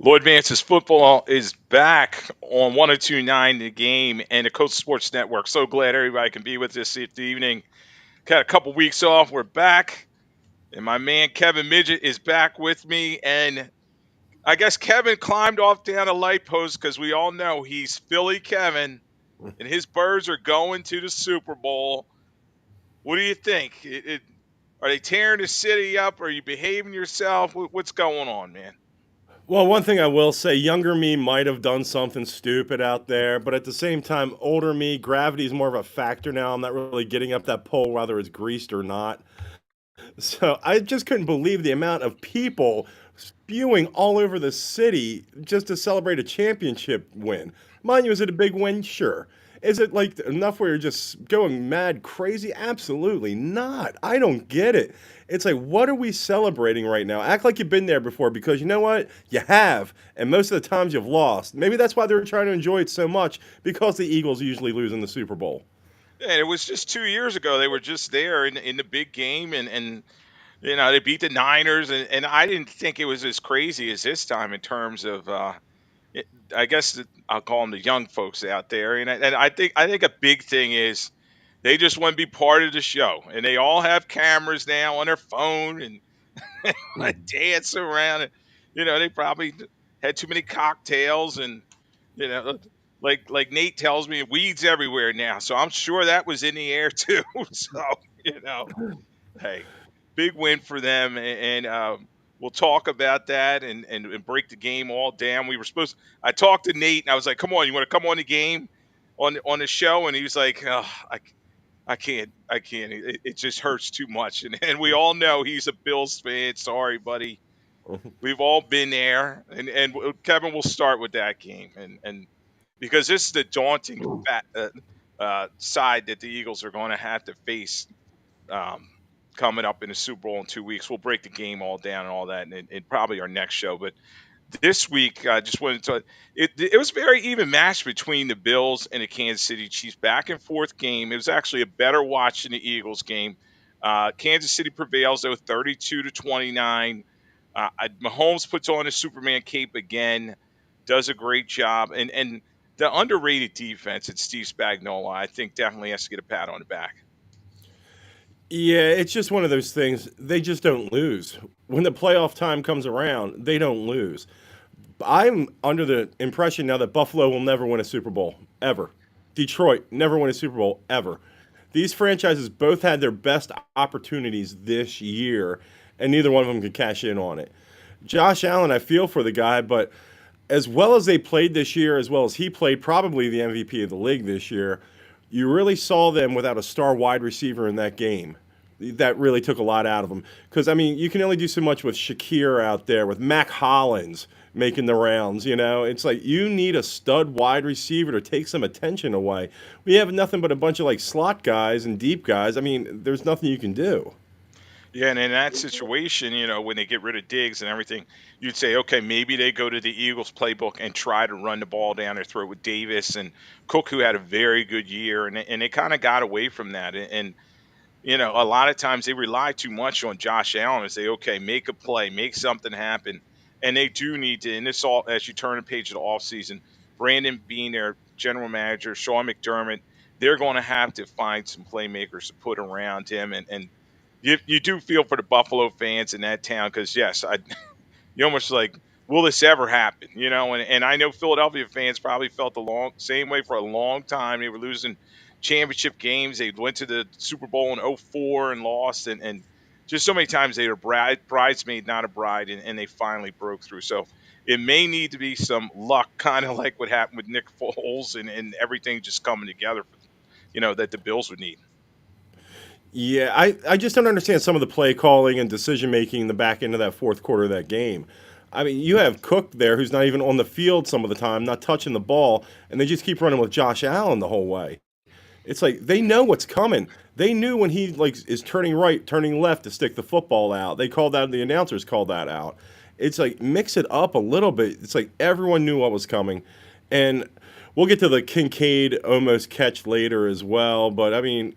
Lloyd Vance's football is back on 1029 The Game and the Coast Sports Network. So glad everybody can be with us this evening. Got a couple weeks off. We're back. And my man Kevin Midgette is back with me. And I guess Kevin climbed off down a light post because we all know he's Philly Kevin and his birds are going to the Super Bowl. What do you think? Are they tearing the city up? Are you behaving yourself? What's going on, man? Well, one thing I will say, younger me might have done something stupid out there, but at the same time, older me, gravity is more of a factor now. I'm not really getting up that pole, whether it's greased or not. So I just couldn't believe the amount of people spewing all over the city just to celebrate a championship win. Mind you, is it a big win? Sure. Is it like enough where you're just going mad crazy? Absolutely not. I don't get it. It's like, what are we celebrating right now? Act like you've been there before because you know what? You have. And most of the times you've lost. Maybe that's why they're trying to enjoy it so much because the Eagles usually lose in the Super Bowl. And it was just 2 years ago. They were just there in the big game, and they beat the Niners, and I didn't think it was as crazy as this time in terms of it, I guess I'll call them the young folks out there, and I think a big thing is they just want to be part of the show, and they all have cameras now on their phone and dance around, and they probably had too many cocktails, and you know. Like Nate tells me, weeds everywhere now. So I'm sure that was in the air too. So you know, hey, big win for them, and we'll talk about that and break the game all down. We were supposed. I talked to Nate, and I was like, "Come on, you want to come on the game on the show?" And he was like, oh, I can't, I can't. It just hurts too much." And we all know he's a Bills fan. Sorry, buddy. We've all been there, and Kevin will start with that game, and because this is the daunting side that the Eagles are going to have to face um, coming up in the Super Bowl in 2 weeks. We'll break the game all down and all that in probably our next show. But this week, I just wanted to it was a very even match between the Bills and the Kansas City Chiefs. Back and forth game. It was actually a better watch than the Eagles game. Kansas City prevails though 32-29. Mahomes puts on his Superman cape again, does a great job, and the underrated defense at Steve Spagnuolo, I think, definitely has to get a pat on the back. Yeah, it's just one of those things. They just don't lose. When the playoff time comes around, they don't lose. I'm under the impression now that Buffalo will never win a Super Bowl, ever. Detroit never win a Super Bowl, ever. These franchises both had their best opportunities this year, and neither one of them could cash in on it. Josh Allen, I feel for the guy, but as well as they played this year, as well as he played, probably the MVP of the league this year, you really saw them without a star wide receiver in that game. That really took a lot out of them. Because, I mean, you can only do so much with Shakir out there, with Mac Hollins making the rounds, you know? It's like you need a stud wide receiver to take some attention away. We have nothing but a bunch of, like, slot guys and deep guys. I mean, there's nothing you can do. Yeah, and in that situation, when they get rid of Diggs and everything, you'd say, okay, maybe they go to the Eagles playbook and try to run the ball down their throat with Davis and Cook, who had a very good year, and they kind of got away from that. And a lot of times they rely too much on Josh Allen and say, okay, make a play, make something happen. And they do need to, and this all, as you turn the page of the offseason, Brandon being their general manager, Sean McDermott, they're going to have to find some playmakers to put around him. And you do feel for the Buffalo fans in that town because, yes, you almost like, will this ever happen? And I know Philadelphia fans probably felt the same way for a long time. They were losing championship games. They went to the Super Bowl in '04 and lost, and just so many times they were bridesmaid, not a bride, and they finally broke through. So it may need to be some luck, kind of like what happened with Nick Foles and everything just coming together, that the Bills would need. Yeah, I just don't understand some of the play calling and decision making in the back end of that fourth quarter of that game. I mean, you have Cook there who's not even on the field some of the time, not touching the ball, and they just keep running with Josh Allen the whole way. It's like they know what's coming. They knew when he like is turning right, turning left to stick the football out. They called that. The announcers called that out. It's like mix it up a little bit. It's like everyone knew what was coming, and we'll get to the Kincaid almost catch later as well. But I mean,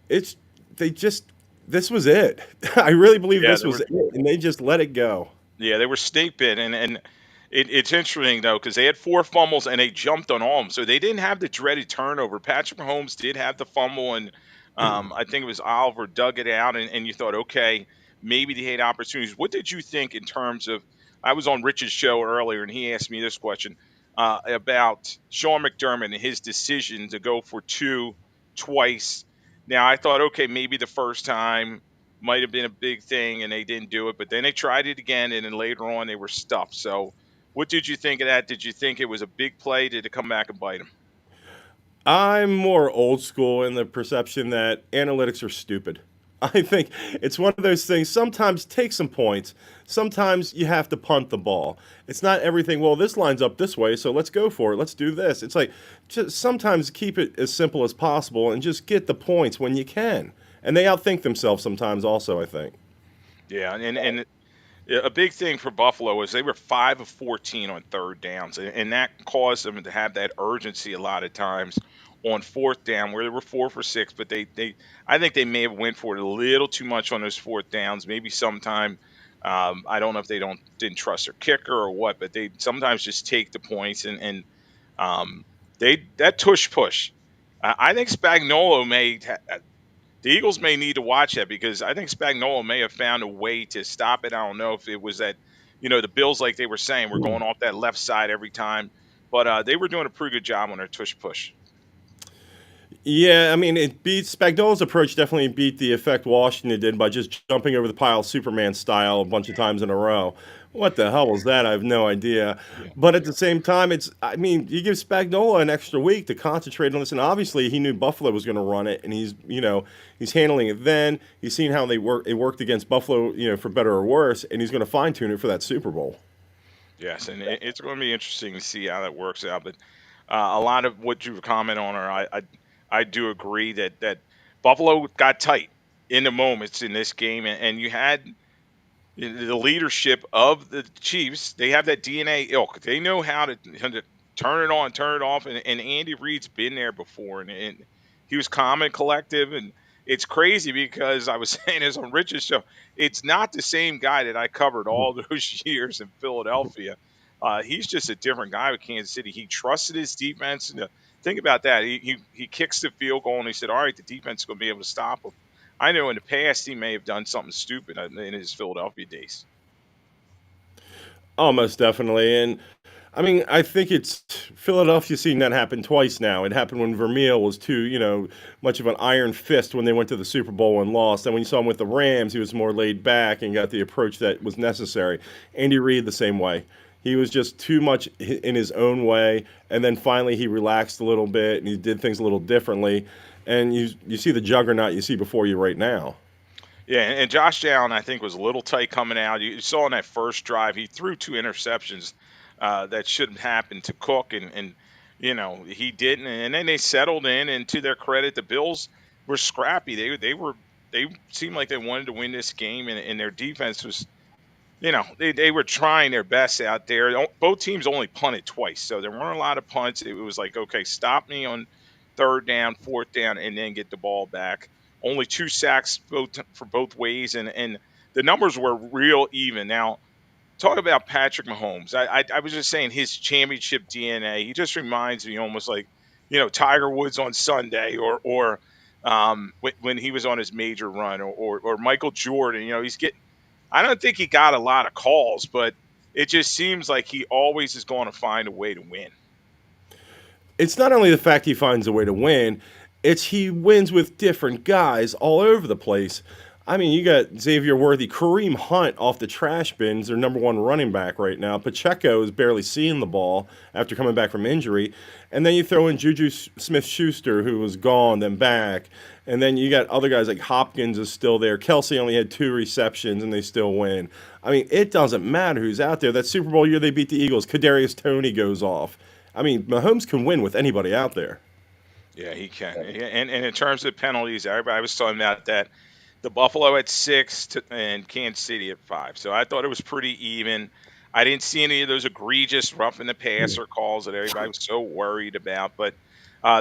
it's they just this was it. I really believe Yeah, this there was were it, and they just let it go. Yeah, they were snake bit, and It's interesting though because they had four fumbles and they jumped on all of them, so they didn't have the dreaded turnover. Patrick Mahomes did have the fumble, and I think it was Oliver dug it out, and you thought, okay, maybe they had opportunities. What did you think in terms of? I was on Rich's show earlier, and he asked me this question about Sean McDermott and his decision to go for two twice. Now I thought, okay, maybe the first time might have been a big thing, and they didn't do it, but then they tried it again, and then later on they were stuffed. So what did you think of that? Did you think it was a big play? Did it come back and bite him? I'm more old school in the perception that analytics are stupid. I think it's one of those things. Sometimes take some points. Sometimes you have to punt the ball. It's not everything. Well, this lines up this way, so let's go for it. Let's do this. It's like just sometimes keep it as simple as possible and just get the points when you can. And they outthink themselves sometimes. Also, I think. Yeah, and yeah, a big thing for Buffalo was they were 5 of 14 on third downs, and that caused them to have that urgency a lot of times on fourth down, where they were 4 for 6. But they I think they may have went for it a little too much on those fourth downs. Maybe sometime I don't know if they didn't trust their kicker or what, but they sometimes just take the points um, they that tush push. I think Spagnuolo the Eagles may need to watch that because I think Spagnuolo may have found a way to stop it. I don't know if it was that, the Bills, like they were saying, were going off that left side every time, but they were doing a pretty good job on their tush push. Yeah, I mean, it beats Spagnuolo's approach. Definitely beat the effect Washington did by just jumping over the pile, Superman style, a bunch of times in a row. What the hell was that? I have no idea. Yeah. But at the same time, I mean, you give Spagnuolo an extra week to concentrate on this, and obviously he knew Buffalo was going to run it, and he's handling it. Then he's seen how it worked against Buffalo, for better or worse, and he's going to fine tune it for that Super Bowl. Yes, and it's going to be interesting to see how that works out. But a lot of what you've commented on, or I do agree that Buffalo got tight in the moments in this game, and you had the leadership of the Chiefs. They have that DNA ilk. They know how to turn it on, turn it off. And Andy Reid's been there before, and he was calm and collective. And it's crazy because I was saying this on Rich's show. It's not the same guy that I covered all those years in Philadelphia. He's just a different guy with Kansas City. He trusted his defense. And think about that. He kicks the field goal and he said, "All right, the defense is going to be able to stop him." I know in the past he may have done something stupid in his Philadelphia days. Almost definitely. And I mean, I think it's Philadelphia seeing that happen twice now. It happened when Vermeil was too, much of an iron fist when they went to the Super Bowl and lost. And when you saw him with the Rams, he was more laid back and got the approach that was necessary. Andy Reid the same way. He was just too much in his own way, and then finally he relaxed a little bit and he did things a little differently. And you see the juggernaut you see before you right now. Yeah, and Josh Allen, I think, was a little tight coming out. You saw in that first drive, he threw two interceptions that shouldn't happen to Cook, and he didn't. And then they settled in, and to their credit, the Bills were scrappy. They seemed like they wanted to win this game, and their defense was, they were trying their best out there. Both teams only punted twice, so there weren't a lot of punts. It was like, okay, stop me on third down, fourth down, and then get the ball back. Only two sacks for both ways, and the numbers were real even. Now, talk about Patrick Mahomes. I was just saying his championship DNA. He just reminds me almost like Tiger Woods on Sunday, or when he was on his major run, or Michael Jordan. He's getting. I don't think he got a lot of calls, but it just seems like he always is going to find a way to win. It's not only the fact he finds a way to win, it's he wins with different guys all over the place. I mean, you got Xavier Worthy, Kareem Hunt off the trash bins, their number one running back right now. Pacheco is barely seeing the ball after coming back from injury. And then you throw in Juju Smith Schuster, who was gone, then back. And then you got other guys like Hopkins is still there. Kelsey only had 2 receptions, and they still win. I mean, it doesn't matter who's out there. That Super Bowl year they beat the Eagles, Kadarius Toney goes off. I mean, Mahomes can win with anybody out there. Yeah, he can. Yeah, and in terms of penalties, everybody was talking about that. The Buffalo at six and Kansas City at five. So I thought it was pretty even. I didn't see any of those egregious rough in the passer calls that everybody was so worried about. But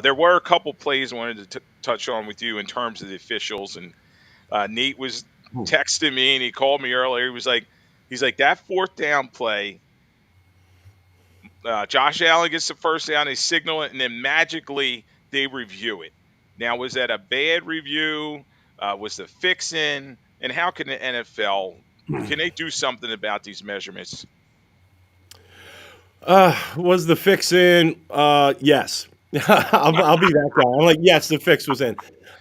there were a couple plays I wanted to touch on with you in terms of the officials. And Nate was texting me and he called me earlier. He's like, that fourth down play. Josh Allen gets the first down, they signal it, and then magically they review it. Now, was that a bad review? Was the fix in? And how can the NFL can they do something about these measurements? Was the fix in? Yes. I'll be that guy. I'm like, yes, the fix was in.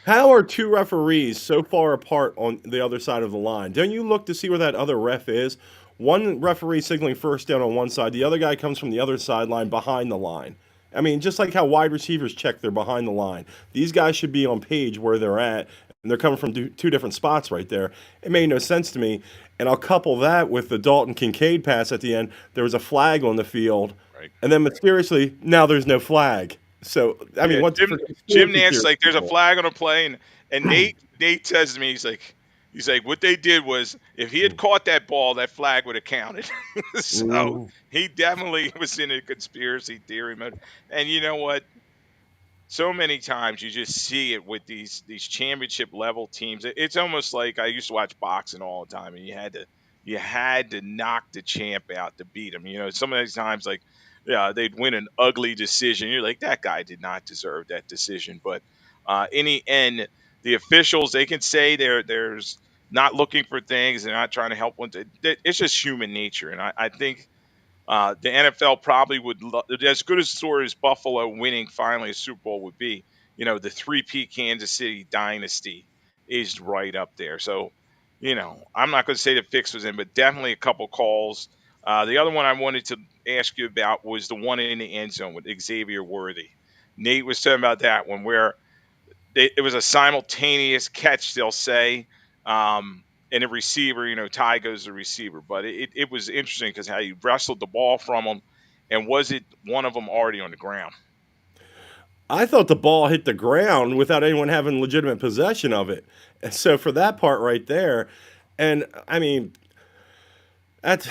How are two referees so far apart on the other side of the line? Don't you look to see where that other ref is? One referee signaling first down on one side, the other guy comes from the other sideline behind the line. I mean, just like how wide receivers check they're behind the line. These guys should be on page where they're at, and they're coming from two different spots right there. It made no sense to me. And I'll couple that with the Dalton Kincaid pass at the end. There was a flag on the field, Right. and then mysteriously, now there's no flag. So, I mean, Yeah, what Jim different Jim conspiracy Nance theory like there's a people? flag on a play, and Nate says to me, he's like what they did was if he had caught that ball, that flag would have counted. So Mm, he definitely was in a conspiracy theory mode. And you know what? So many times you just see it with these championship level teams. It's almost like I used to watch boxing all the time, and you had to knock the champ out to beat him. You know, some of these times like yeah, they'd win an ugly decision. You're like that guy did not deserve that decision, but in the end, the officials they can say there's not looking for things, they're not trying to help one. It's just human nature, and I think the NFL probably would as good a story as Buffalo winning finally a Super Bowl would be. You know, the three-peat Kansas City dynasty is right up there. So, I'm not going to say the fix was in, but definitely a couple calls. The other one I wanted to ask you about was the one in the end zone with Xavier Worthy. Nate was talking about that one where it was a simultaneous catch, they'll say, and a receiver, Ty goes to the receiver. But it was interesting because how he wrestled the ball from him, and was it one of them already on the ground? I thought the ball hit the ground without anyone having legitimate possession of it. And so for that part right there, and I mean, at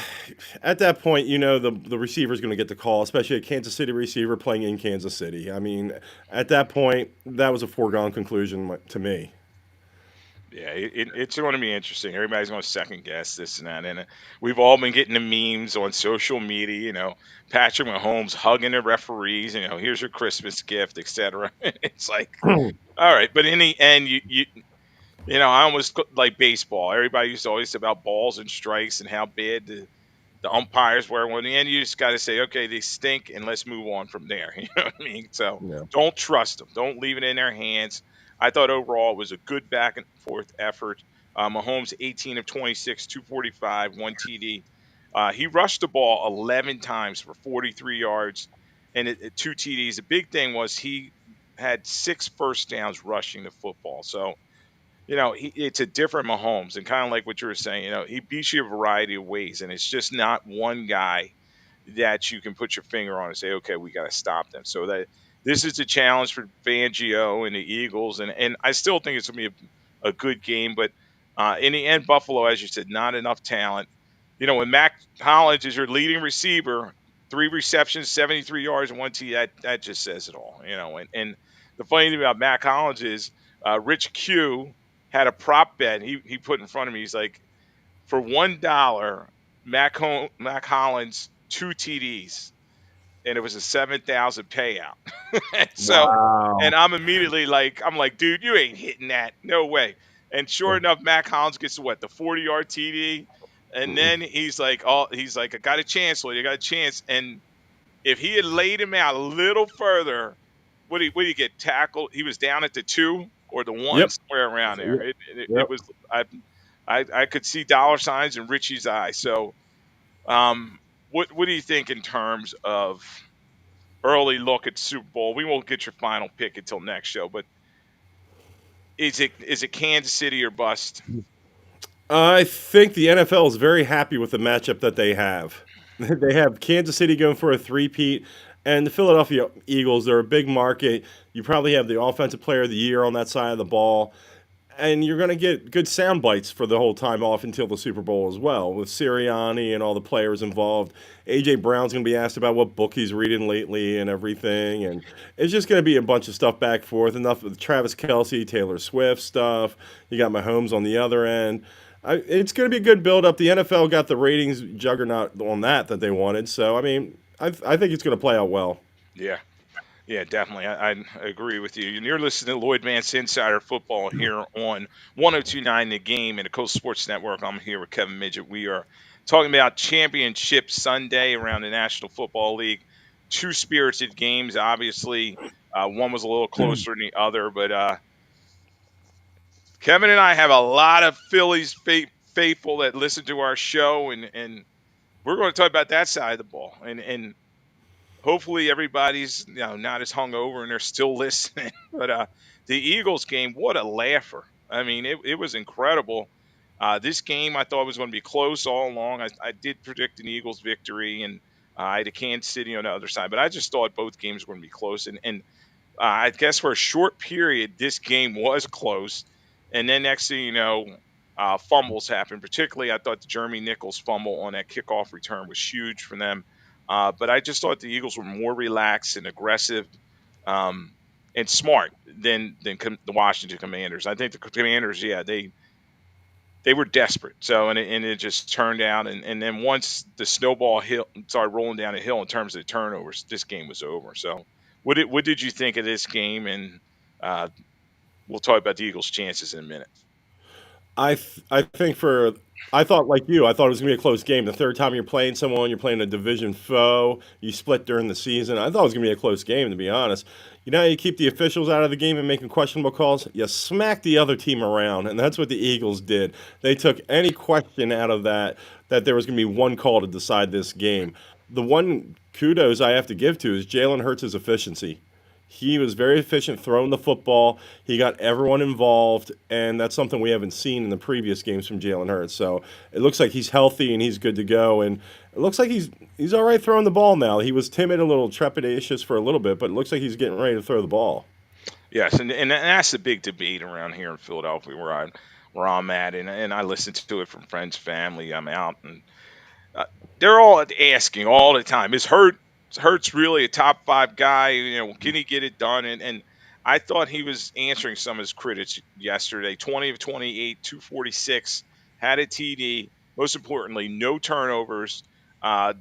at that point, the receiver's going to get the call, especially a Kansas City receiver playing in Kansas City. I mean, at that point, that was a foregone conclusion to me. Yeah, it's going to be interesting. Everybody's going to second guess this and that, and we've all been getting the memes on social media. Patrick Mahomes hugging the referees. Here's your Christmas gift, etc. It's like, all right, but in the end, I almost like baseball. Everybody used to always say about balls and strikes and how bad the umpires were. Well, in the end, you just got to say, okay, they stink, and let's move on from there. You know what I mean? So Yeah. don't trust them. Don't leave it in their hands. I thought overall it was a good back and forth effort. Mahomes, 18 of 26, 245, one TD. He rushed the ball 11 times for 43 yards and two TDs. The big thing was he had six first downs rushing the football. So it's a different Mahomes, and kind of like what you were saying, he beats you a variety of ways, and it's just not one guy that you can put your finger on and say, okay, we got to stop them. So that this is a challenge for Fangio and the Eagles, and I still think it's going to be a good game, but in the end, Buffalo, as you said, not enough talent. When Mac Hollins is your leading receiver, three receptions, 73 yards, and one T, that just says it all. And the funny thing about Mac Hollins is Rich Q had a prop bet he put in front of me. He's like, for $1, Mac Hollins two TDs, and it was a 7,000 payout. So, and Wow. I'm like, dude, you ain't hitting that, no way. And sure enough, Mac Hollins gets to what, the 40-yard TD, and then he's like, I got a chance, Lloyd, I got a chance. And if he had laid him out a little further, would he get tackled? He was down at the two or the one, Yep. somewhere around there. Yep. It Yep. was I could see dollar signs in Richie's eye. So, what do you think in terms of early look at Super Bowl? We won't get your final pick until next show, but is it Kansas City or bust? I think the NFL is very happy with the matchup that they have. They have Kansas City going for a three-peat, and the Philadelphia Eagles, they're a big market. You probably have the Offensive Player of the Year on that side of the ball, and you're going to get good sound bites for the whole time off until the Super Bowl as well, with Sirianni and all the players involved. A.J. Brown's going to be asked about what book he's reading lately and everything, and it's just going to be a bunch of stuff back and forth. Enough with Travis Kelsey, Taylor Swift stuff. You got Mahomes on the other end. It's going to be a good build up. The NFL got the ratings juggernaut on that they wanted. So I mean, I think it's going to play out well. Yeah. Yeah, definitely. I agree with you. And you're listening to Lloyd Vance Insider Football here on 1029 The Game and the Coast Sports Network. I'm here with Kevin Midgette. We are talking about Championship Sunday around the National Football League. Two spirited games, obviously. One was a little closer than the other, but Kevin and I have a lot of Phillies faithful that listen to our show, and we're going to talk about that side of the ball. And hopefully everybody's not as hungover and they're still listening. But the Eagles game, what a laugher! I mean, it was incredible. This game I thought was going to be close all along. I did predict an Eagles victory, and I had a Kansas City on the other side, but I just thought both games were going to be close. And I guess for a short period, this game was close. And then next thing you know, fumbles happened. Particularly, I thought the Jeremy Nichols fumble on that kickoff return was huge for them. But I just thought the Eagles were more relaxed and aggressive and smart than the Washington Commanders. I think the Commanders, yeah, they were desperate. So and it just turned out. And then once the snowball hill started rolling down a hill in terms of the turnovers, this game was over. So what did you think of this game? And uh, we'll talk about the Eagles' chances in a minute. I think for I thought like you, I thought it was gonna be a close game. The third time you're playing someone, you're playing a division foe. You split during the season. I thought it was gonna be a close game, to be honest. You know how you keep the officials out of the game and making questionable calls? You smack the other team around, and that's what the Eagles did. They took any question out of that there was gonna be one call to decide this game. The one kudos I have to give to is Jalen Hurts' efficiency. He was very efficient throwing the football. He got everyone involved, and that's something we haven't seen in the previous games from Jalen Hurts. So it looks like he's healthy and he's good to go. And it looks like he's all right throwing the ball now. He was timid, a little trepidatious for a little bit, but it looks like he's getting ready to throw the ball. Yes, and that's the big debate around here in Philadelphia where I'm at, and I listen to it from friends, family. I'm out, and uh, they're all asking all the time, is Hurts really a top five guy? Can he get it done? And I thought he was answering some of his critics yesterday. 20 of 28, 246, had a TD. Most importantly, no turnovers. Uh,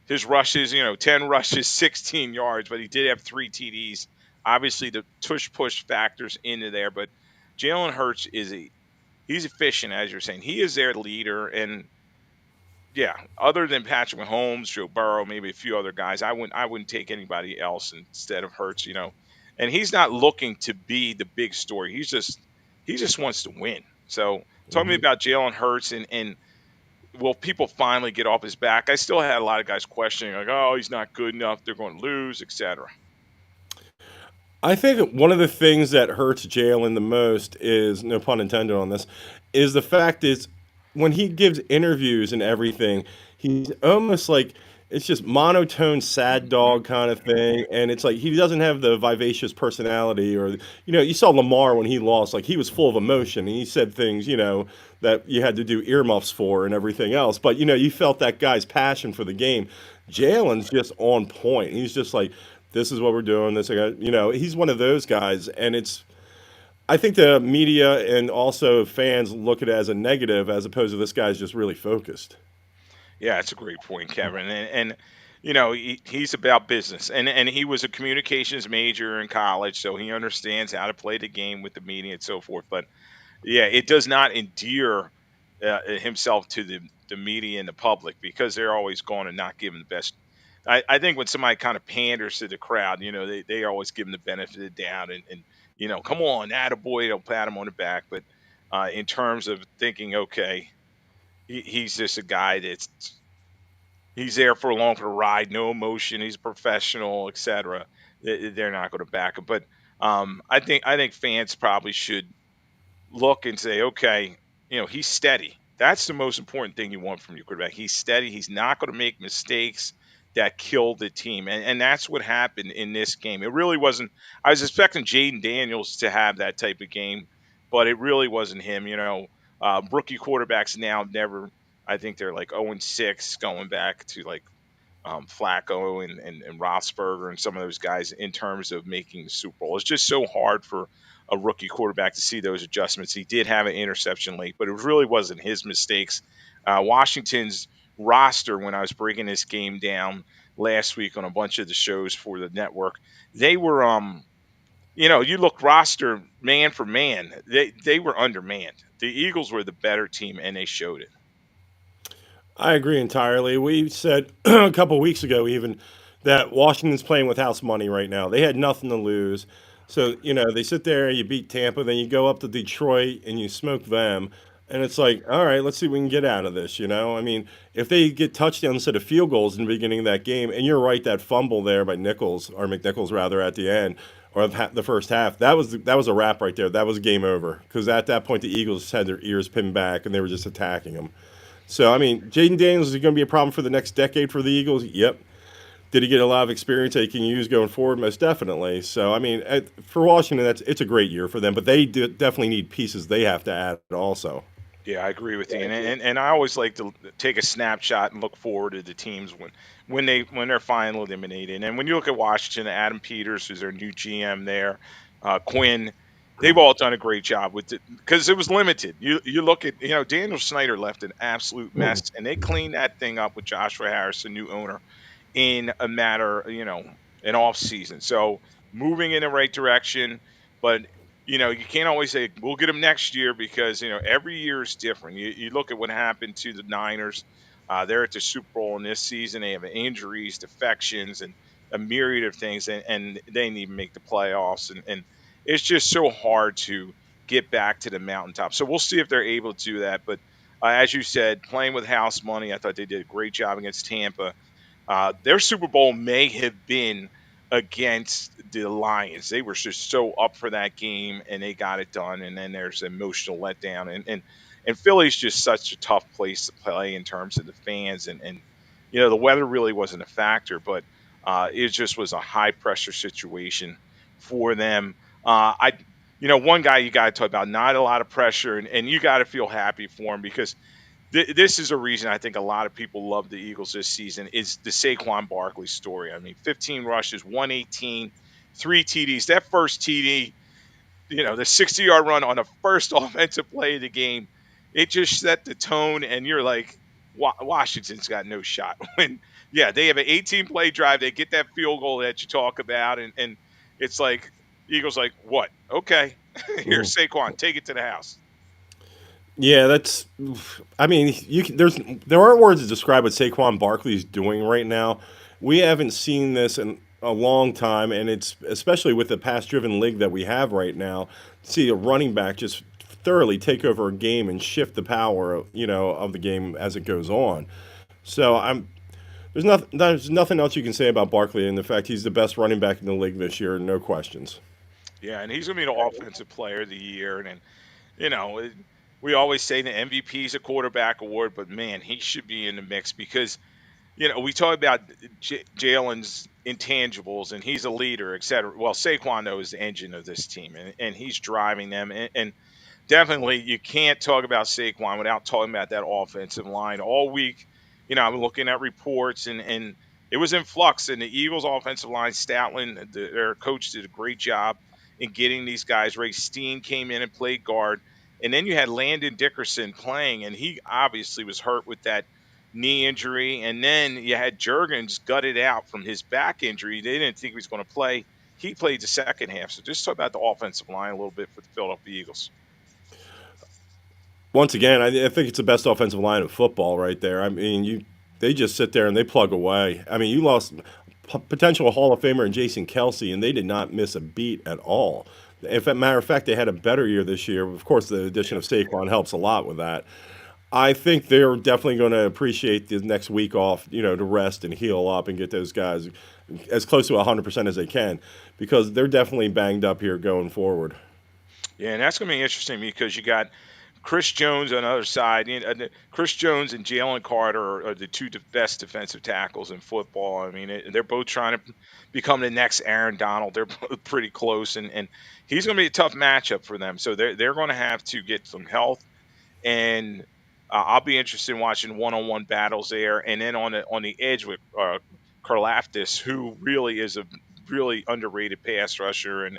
his rushes, 10 rushes, 16 yards, but he did have three TDs. Obviously, the tush push factors into there, but Jalen Hurts he's efficient, as you're saying. He is their leader, and yeah, other than Patrick Mahomes, Joe Burrow, maybe a few other guys, I wouldn't take anybody else instead of Hurts. And he's not looking to be the big story. He just wants to win. So talk to me Mhm. about Jalen Hurts and will people finally get off his back? I still had a lot of guys questioning, like, oh, he's not good enough, they're going to lose, etc. I think one of the things that hurts Jalen the most is, no pun intended on this, is the fact is when he gives interviews and everything, he's almost like it's just monotone, sad Hmm. dog kind of thing, and it's like he doesn't have the vivacious personality, or you saw Lamar when he lost, like he was full of emotion and he said things, that you had to do earmuffs for and everything else, but you felt that guy's passion for the game. Jalen's just on point. He's just like, this is what we're doing. He's one of those guys, and I think the media and also fans look at it as a negative, as opposed to this guy's just really focused. Yeah, it's a great point, Kevin. And he's about business, and he was a communications major in college, so he understands how to play the game with the media and so forth. But yeah, it does not endear himself to the media and the public because they're always going to not give him the best. I think when somebody kind of panders to the crowd, they always give him the benefit of the doubt and come on, attaboy, they'll pat him on the back. But in terms of thinking, okay, he's just a guy he's there for along for the ride, no emotion, he's a professional, etc. They're not going to back him. But I think fans probably should look and say, okay, he's steady. That's the most important thing you want from your quarterback. He's steady. He's not going to make mistakes that kill the team. And that's what happened in this game. It really wasn't, I was expecting Jaden Daniels to have that type of game, but it really wasn't him. Rookie quarterbacks now never, I think they're like 0-6 going back to like Flacco and Roethlisberger and some of those guys in terms of making the Super Bowl. It's just so hard for a rookie quarterback to see those adjustments. He did have an interception late, but it really wasn't his mistakes. Washington's roster when I was breaking this game down last week on a bunch of the shows for the network. They were you look roster man for man, they were undermanned. The Eagles were the better team and they showed it. I agree entirely. We said a couple weeks ago even that Washington's playing with house money right now. They had nothing to lose. So, they sit there, you beat Tampa, then you go up to Detroit and you smoke them. And it's like, all right, let's see what we can get out of this. I mean, if they get touchdowns instead of field goals in the beginning of that game, and you're right, that fumble there by Nichols, or McNichols rather, at the end, or of the first half, that was a wrap right there. That was game over. Because at that point, the Eagles had their ears pinned back and they were just attacking them. So, I mean, Jaden Daniels is going to be a problem for the next decade for the Eagles. Yep. Did he get a lot of experience that he can use going forward? Most definitely. So, I mean, for Washington, it's a great year for them, but they definitely need pieces they have to add also. Yeah, I agree with you, and I always like to take a snapshot and look forward to the teams when they're finally eliminated. And when you look at Washington, Adam Peters, who's their new GM there, Quinn, they've all done a great job with it because it was limited. You look at Daniel Snyder left an absolute mess, and they cleaned that thing up with Joshua Harris, the new owner, in a matter, an off season. So moving in the right direction, but you can't always say we'll get them next year because every year is different. You look at what happened to the Niners. They're at the Super Bowl in this season. They have injuries, defections, and a myriad of things, and they didn't even make the playoffs. And it's just so hard to get back to the mountaintop. So we'll see if they're able to do that. But as you said, playing with house money, I thought they did a great job against Tampa. Their Super Bowl may have been against the Lions. They were just so up for that game and they got it done. And then there's emotional letdown. And Philly's just such a tough place to play in terms of the fans. And the weather really wasn't a factor, but it just was a high pressure situation for them. One guy you got to talk about, not a lot of pressure, and you got to feel happy for him because this is a reason I think a lot of people love the Eagles this season is the Saquon Barkley story. I mean, 15 rushes, 118, three TDs. That first TD, the 60-yard run on the first offensive play of the game, it just set the tone, and you're like, Washington's got no shot. When, yeah, they have an 18-play drive. They get that field goal that you talk about, and it's like, Eagles like, what? Okay, here's Saquon. Take it to the house. Yeah, that's. I mean, there aren't words to describe what Saquon Barkley's doing right now. We haven't seen this in a long time, and it's especially with the pass-driven league that we have right now. See a running back just thoroughly take over a game and shift the power, of the game as it goes on. So there's nothing else you can say about Barkley, and the fact he's the best running back in the league this year, no questions. Yeah, and he's going to be the offensive player of the year. And you know, it- we always say the MVP is a quarterback award, but man, he should be in the mix because we talk about Jalen's intangibles and he's a leader, et cetera. Well, Saquon though is the engine of this team, and he's driving them. And definitely, you can't talk about Saquon without talking about that offensive line. All week, I'm looking at reports, and it was in flux. And the Eagles' offensive line, Stoutland, their coach, did a great job in getting these guys ready. Steen came in and played guard, and then you had Landon Dickerson playing, and he obviously was hurt with that knee injury. And then you had Jurgens gutted out from his back injury. They didn't think he was going to play. He played the second half. So just talk about the offensive line a little bit for the Philadelphia Eagles. Once again, I think it's the best offensive line of football right there. I mean, they just sit there and they plug away. I mean, you lost potential Hall of Famer and Jason Kelsey, and they did not miss a beat at all. If, a matter of fact, they had a better year this year. Of course, the addition of Saquon helps a lot with that. I think they're definitely going to appreciate the next week off, to rest and heal up and get those guys as close to 100% as they can, because they're definitely banged up here going forward. Yeah, and that's going to be interesting because you got Chris Jones on the other side. Chris Jones and Jalen Carter are the two best defensive tackles in football. I mean, they're both trying to become the next Aaron Donald. They're both pretty close, and he's going to be a tough matchup for them. So they're going to have to get some health, and I'll be interested in watching one-on-one battles there. And then on the edge with Karlaftis, who really is a really underrated pass rusher,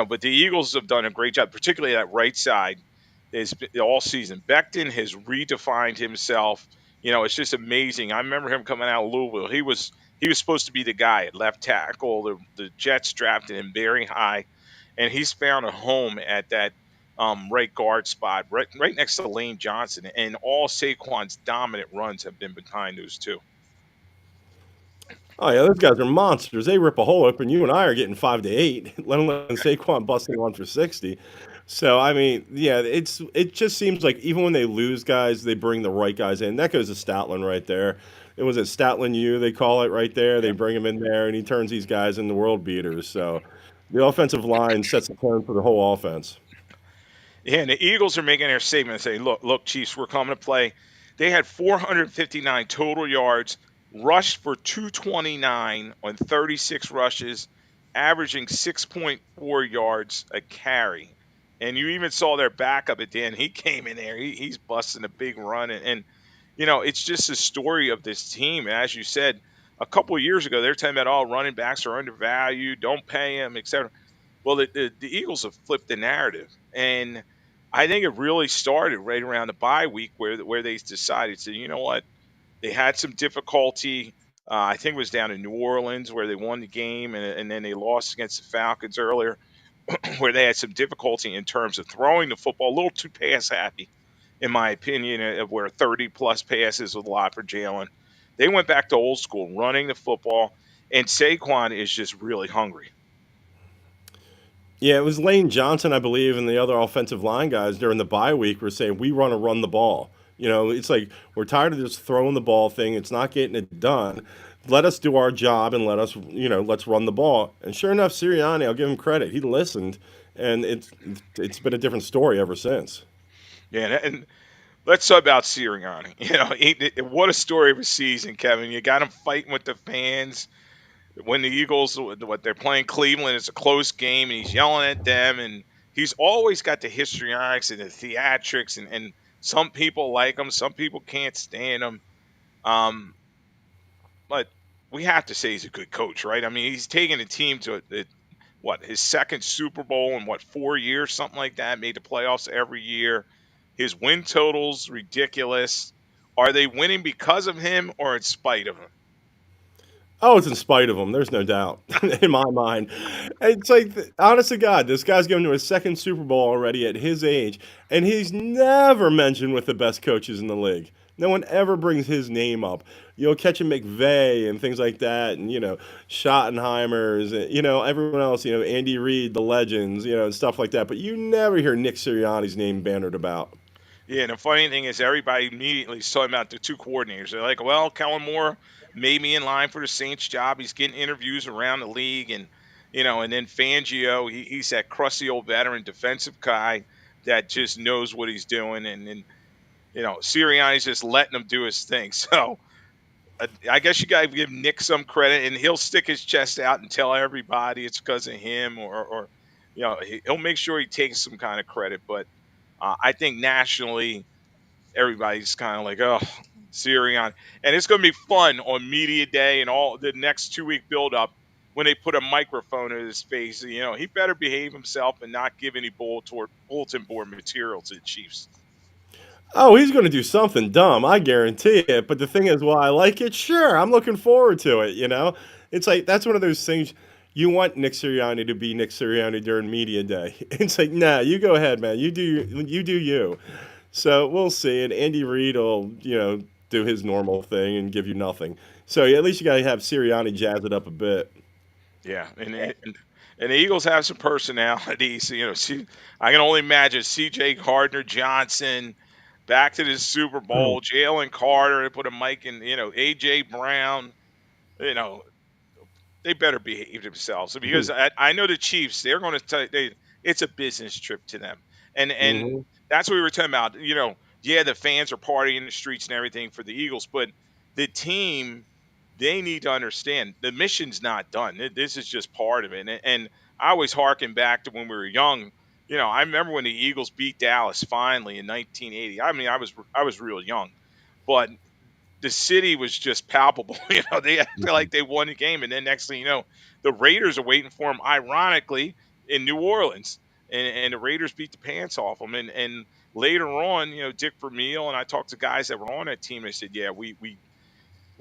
but the Eagles have done a great job, particularly that right side is all season. Becton has redefined himself It's just amazing. I remember him coming out of Louisville. He was supposed to be the guy at left tackle. The Jets drafted him very high, and he's found a home at that right guard spot, right next to Lane Johnson. And all Saquon's dominant runs have been behind those two. Oh yeah, those guys are monsters. They rip a hole open. You and I are getting 5 to 8, let alone Saquon busting one for 60. So I mean, yeah, it just seems like even when they lose guys, they bring the right guys in. That goes to Stoutland right there. It was at Stoutland U, they call it right there. They Yeah. bring him in there, and he turns these guys into world beaters. So the offensive line sets the tone for the whole offense. Yeah, and the Eagles are making their statement and say, look, Chiefs, we're coming to play. They had 459 total yards, rushed for 229 on 36 rushes, averaging 6.4 yards a carry. And you even saw their backup at the end. He came in there. He's busting a big run. And it's just a story of this team. And as you said, a couple of years ago, they're talking about all running backs are undervalued, don't pay them, etc. Well, the Eagles have flipped the narrative, and I think it really started right around the bye week where they decided to, you know what, they had some difficulty. I think it was down in New Orleans where they won the game, and then they lost against the Falcons earlier, where they had some difficulty in terms of throwing the football, a little too pass happy, in my opinion, of where 30 plus passes was a lot for Jalen. They went back to old school, running the football, and Saquon is just really hungry. Yeah, it was Lane Johnson, I believe, and the other offensive line guys during the bye week were saying we want to run the ball. It's like we're tired of just throwing the ball thing. It's not getting it done. Let us do our job and let's run the ball. And sure enough, Sirianni, I'll give him credit. He listened, and it's been a different story ever since. Yeah, and let's talk about Sirianni. What a story of a season, Kevin. You got him fighting with the fans when the Eagles, what they're playing Cleveland, it's a close game, and he's yelling at them, and he's always got the histrionics and the theatrics, and some people like him, some people can't stand him. Um, but we have to say he's a good coach, right? I mean, he's taking a team to what, his second Super Bowl in what, 4 years, something like that. Made the playoffs every year. His win totals ridiculous. Are they winning because of him or in spite of him? Oh, it's in spite of him. There's no doubt in my mind. It's like, honest to God, this guy's going to his second Super Bowl already at his age, and he's never mentioned with the best coaches in the league. No one ever brings his name up. You'll catch him McVay and things like that, and Schottenheimers, and everyone else, Andy Reid, the legends, and stuff like that. But you never hear Nick Sirianni's name bannered about. Yeah, and the funny thing is, everybody immediately is talking about the two coordinators. They're like, "Well, Kellen Moore may be in line for the Saints job. He's getting interviews around the league, and then Fangio, he's that crusty old veteran defensive guy that just knows what he's doing, and Sirianni's just letting him do his thing." So I guess you got to give Nick some credit, and he'll stick his chest out and tell everybody it's because of him, or he'll make sure he takes some kind of credit. But I think nationally, everybody's kind of like, oh, Sirianni. And it's going to be fun on media day and all the next 2 week build up when they put a microphone in his face. He better behave himself and not give any bulletin board material to the Chiefs. Oh, he's going to do something dumb, I guarantee it. But the thing is, well, I like it. Sure, I'm looking forward to it. It's like that's one of those things. You want Nick Sirianni to be Nick Sirianni during media day. It's like, nah, you go ahead, man. You do you. So we'll see. And Andy Reid will, do his normal thing and give you nothing. So yeah, at least you got to have Sirianni jazz it up a bit. Yeah, and the Eagles have some personalities. I can only imagine C.J. Gardner Johnson back to the Super Bowl, Jalen Carter. They put a mic in. A.J. Brown. You know, they better behave themselves because I know the Chiefs. They're going to tell they it's a business trip to them, and Hmm. that's what we were talking about. Yeah, the fans are partying in the streets and everything for the Eagles, but the team, they need to understand the mission's not done. This is just part of it, and I always harken back to when we were young. I remember when the Eagles beat Dallas finally in 1980. I mean, I was real young, but the city was just palpable. They acted like they won the game, and then next thing you know, the Raiders are waiting for them. Ironically, in New Orleans, and the Raiders beat the pants off them. And later on, Dick Vermeil and I talked to guys that were on that team. They said, yeah, we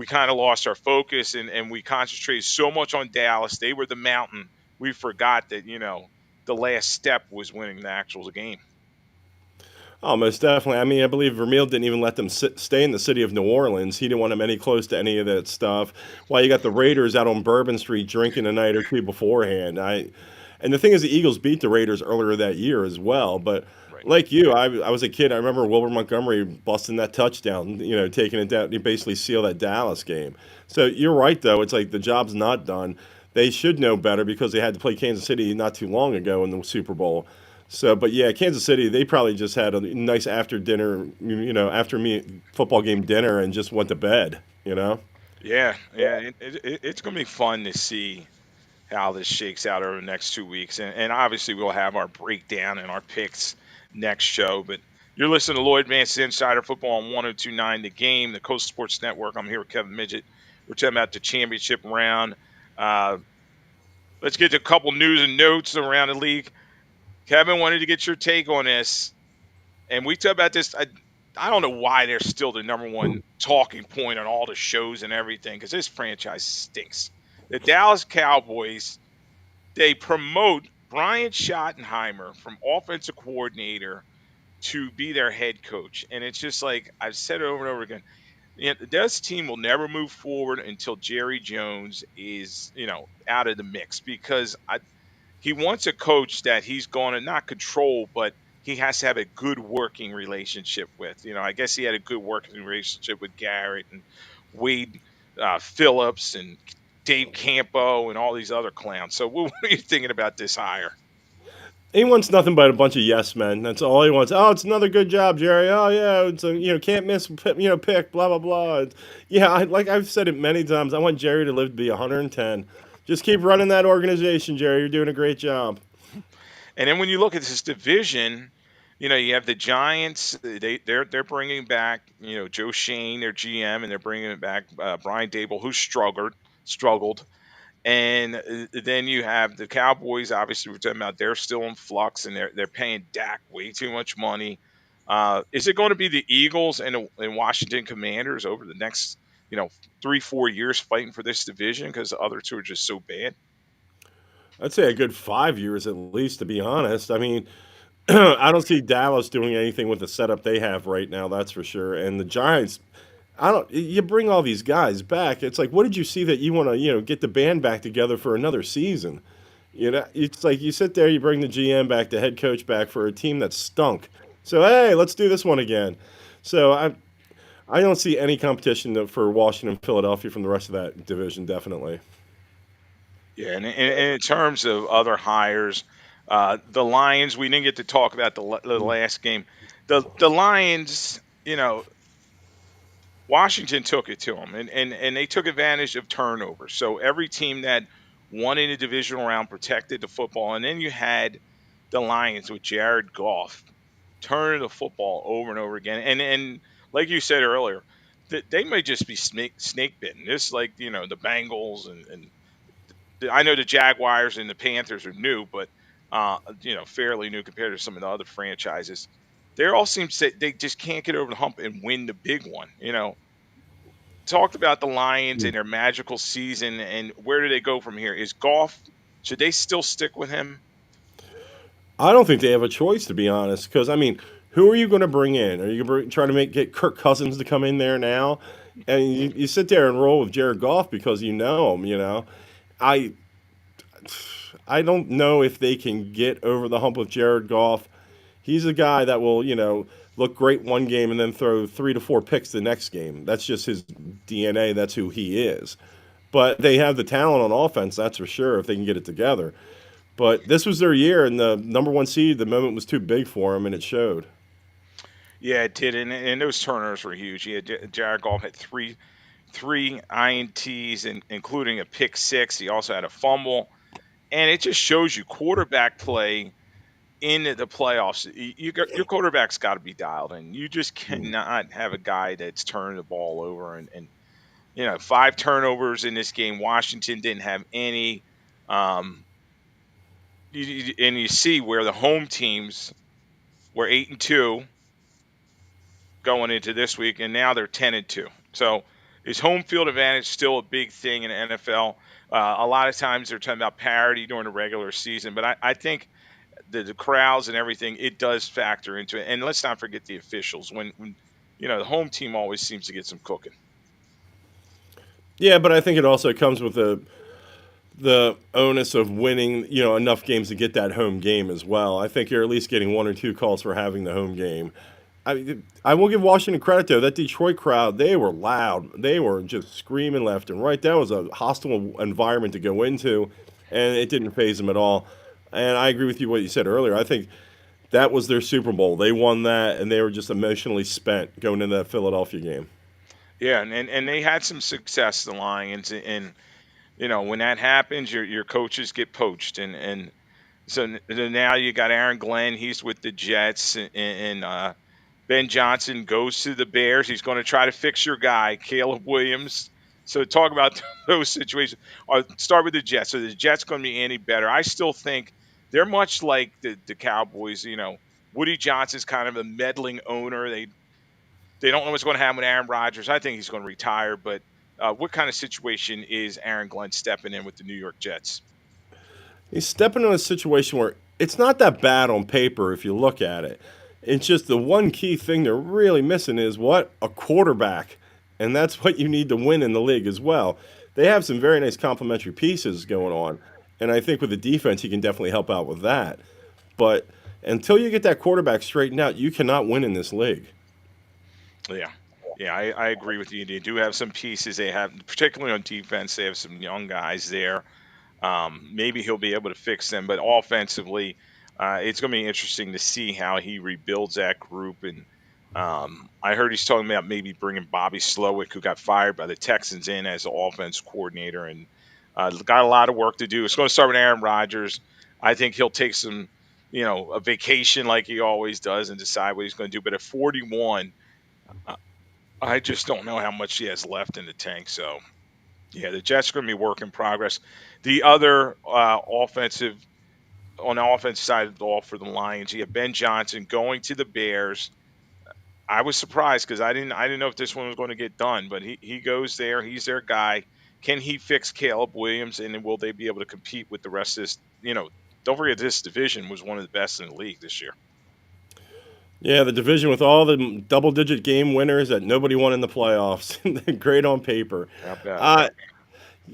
kind of lost our focus and we concentrated so much on Dallas. They were the mountain. We forgot that, the last step was winning the actual game. Oh, most definitely. I mean, I believe Vermeil didn't even let them stay in the city of New Orleans. He didn't want them any close to any of that stuff. While you got the Raiders out on Bourbon Street drinking a night or two beforehand. And the thing is, the Eagles beat the Raiders earlier that year as well. But Right. like you, I was a kid. I remember Wilbur Montgomery busting that touchdown. Taking it down. He basically sealed that Dallas game. So you're right, though. It's like the job's not done. They should know better because they had to play Kansas City not too long ago in the Super Bowl. So, but yeah, Kansas City, they probably just had a nice after dinner, after me football game dinner and just went to bed. Yeah, yeah. It's going to be fun to see how this shakes out over the next 2 weeks. And obviously, we'll have our breakdown and our picks next show. But you're listening to Lloyd Vance Insider Football on 1029 The Game, the Coast Sports Network. I'm here with Kevin Midgette. We're talking about the championship round. Uh, let's get to a couple news and notes around the league. Kevin, wanted to get your take on this. And we talk about this. I don't know why they're still the number one talking point on all the shows and everything because this franchise stinks. The Dallas Cowboys, they promote Brian Schottenheimer from offensive coordinator to be their head coach. And it's just like I've said it over and over again. This team will never move forward until Jerry Jones is, out of the mix because he wants a coach that he's going to not control, but he has to have a good working relationship with. I guess he had a good working relationship with Garrett and Wade Phillips and Dave Campo and all these other clowns. So, what are you thinking about this hire? He wants nothing but a bunch of yes men. That's all he wants. Oh, it's another good job, Jerry. Oh yeah, it's a can't miss pick. Blah blah blah. Yeah, like I've said it many times. I want Jerry to live to be 110. Just keep running that organization, Jerry. You're doing a great job. And then when you look at this division, you have the Giants. They're bringing back Joe Shane, their GM, and they're bringing back Brian Dable, who struggled. And then you have the Cowboys. Obviously, we're talking about they're still in flux, and they're paying Dak way too much money. Is it going to be the Eagles and Washington Commanders over the next 3-4 years fighting for this division because the other two are just so bad? I'd say a good 5 years at least, to be honest. I mean, I don't see Dallas doing anything with the setup they have right now. That's for sure. And the Giants, I don't. You bring all these guys back. It's like, what did you see that you want to, get the band back together for another season? It's like you sit there, you bring the GM back, the head coach back for a team that stunk. So hey, let's do this one again. So I don't see any competition for Washington, Philadelphia from the rest of that division. Definitely. Yeah, and in terms of other hires, the Lions. We didn't get to talk about the last game. The Lions, Washington took it to them, and they took advantage of turnovers. So every team that won in the divisional round protected the football, and then you had the Lions with Jared Goff turning the football over and over again. And like you said earlier, they may just be snake bitten. This like the Bengals and I know the Jaguars and the Panthers are new, but fairly new compared to some of the other franchises. They all seem to they just can't get over the hump and win the big one. Talked about the Lions and their magical season, and where do they go from here? Is Golf? Should they still stick with him? I don't think they have a choice, to be honest. Because I mean, who are you going to bring in? Are you going to try to get Kirk Cousins to come in there now? And you sit there and roll with Jared Goff because you know him. I I don't know if they can get over the hump with Jared Goff. He's a guy that will, look great one game and then throw 3 to 4 picks the next game. That's just his DNA. That's who he is. But they have the talent on offense, that's for sure, if they can get it together. But this was their year, and the number one seed, the moment was too big for him, and it showed. Yeah, it did, and those turnovers were huge. Jared Goff had three ints, including a pick six. He also had a fumble, and it just shows you quarterback play in the playoffs. Your quarterback's got to be dialed in. You just cannot have a guy that's turning the ball over and 5 turnovers in this game. Washington didn't have any. Um, and you see where the home teams were 8-2. going into this week, and now they're 10-2. So is home field advantage still a big thing in the NFL? A lot of times they're talking about parity during the regular season, but I think the crowds and everything, it does factor into it. And let's not forget the officials. When the home team always seems to get some cooking. Yeah, but I think it also comes with the onus of winning, enough games to get that home game as well. I think you're at least getting one or two calls for having the home game. I will give Washington credit though. That Detroit crowd, they were loud. They were just screaming left and right. That was a hostile environment to go into, and it didn't phase them at all. And I agree with you what you said earlier. I think that was their Super Bowl. They won that, and they were just emotionally spent going into that Philadelphia game. Yeah, and they had some success, the Lions, and when that happens, your coaches get poached, and so now you got Aaron Glenn. He's with the Jets, and Ben Johnson goes to the Bears. He's going to try to fix your guy, Caleb Williams. So talk about those situations. I'll start with the Jets. So the Jets going to be any better? I still think they're much like the Cowboys. Woody Johnson's kind of a meddling owner. They don't know what's going to happen with Aaron Rodgers. I think he's going to retire. But what kind of situation is Aaron Glenn stepping in with the New York Jets? He's stepping in a situation where it's not that bad on paper if you look at it. It's just the one key thing they're really missing is what? A quarterback. And that's what you need to win in the league as well. They have some very nice complementary pieces going on. And I think with the defense, he can definitely help out with that. But until you get that quarterback straightened out, you cannot win in this league. Yeah. Yeah, I agree with you. They do have some pieces. They have, particularly on defense, they have some young guys there. Maybe he'll be able to fix them, but offensively, it's going to be interesting to see how he rebuilds that group. And I heard he's talking about maybe bringing Bobby Slowick, who got fired by the Texans, in as the offense coordinator, and got a lot of work to do. It's going to start with Aaron Rodgers. I think he'll take some, a vacation like he always does and decide what he's going to do. But at 41, uh, I just don't know how much he has left in the tank. So yeah, the Jets are going to be work in progress. The other offensive on the offensive side of the ball for the Lions, you have Ben Johnson going to the Bears. I was surprised because I didn't know if this one was going to get done, but he goes there. He's their guy. Can he fix Caleb Williams, and will they be able to compete with the rest of this? Don't forget this division was one of the best in the league this year. Yeah, the division with all the double digit game winners that nobody won in the playoffs. Great on paper. How about it? Uh,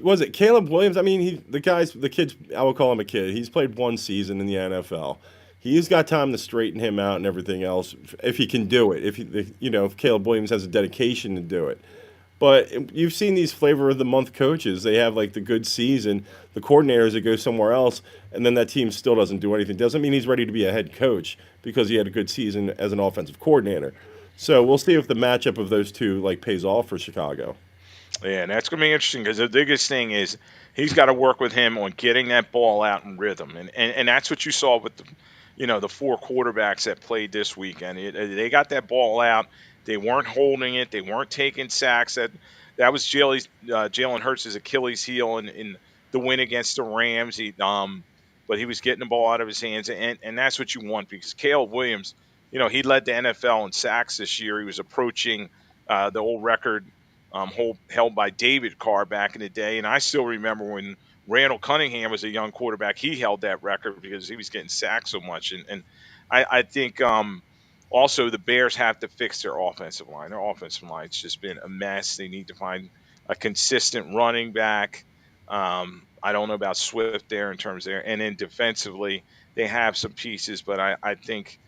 was it Caleb Williams? I mean, the kid's, I will call him a kid. He's played one season in the NFL. He's got time to straighten him out and everything else if he can do it. If Caleb Williams has a dedication to do it. But you've seen these flavor of the month coaches. They have like the good season, the coordinators that go somewhere else, and then that team still doesn't do anything. Doesn't mean he's ready to be a head coach because he had a good season as an offensive coordinator. So we'll see if the matchup of those two like pays off for Chicago. Yeah, and that's going to be interesting because the biggest thing is he's got to work with him on getting that ball out in rhythm, and that's what you saw with the four quarterbacks that played this weekend. They got that ball out. They weren't holding it. They weren't taking sacks. That was Jalen Hurts' Achilles heel in the win against the Rams. But he was getting the ball out of his hands, and that's what you want because Caleb Williams, he led the NFL in sacks this year. He was approaching the old record held by David Carr back in the day, and I still remember when Randall Cunningham was a young quarterback. He held that record because he was getting sacked so much, and I think also the Bears have to fix their offensive line. Their offensive line's just been a mess. They need to find a consistent running back. I don't know about Swift there in terms there, and then defensively they have some pieces, but I think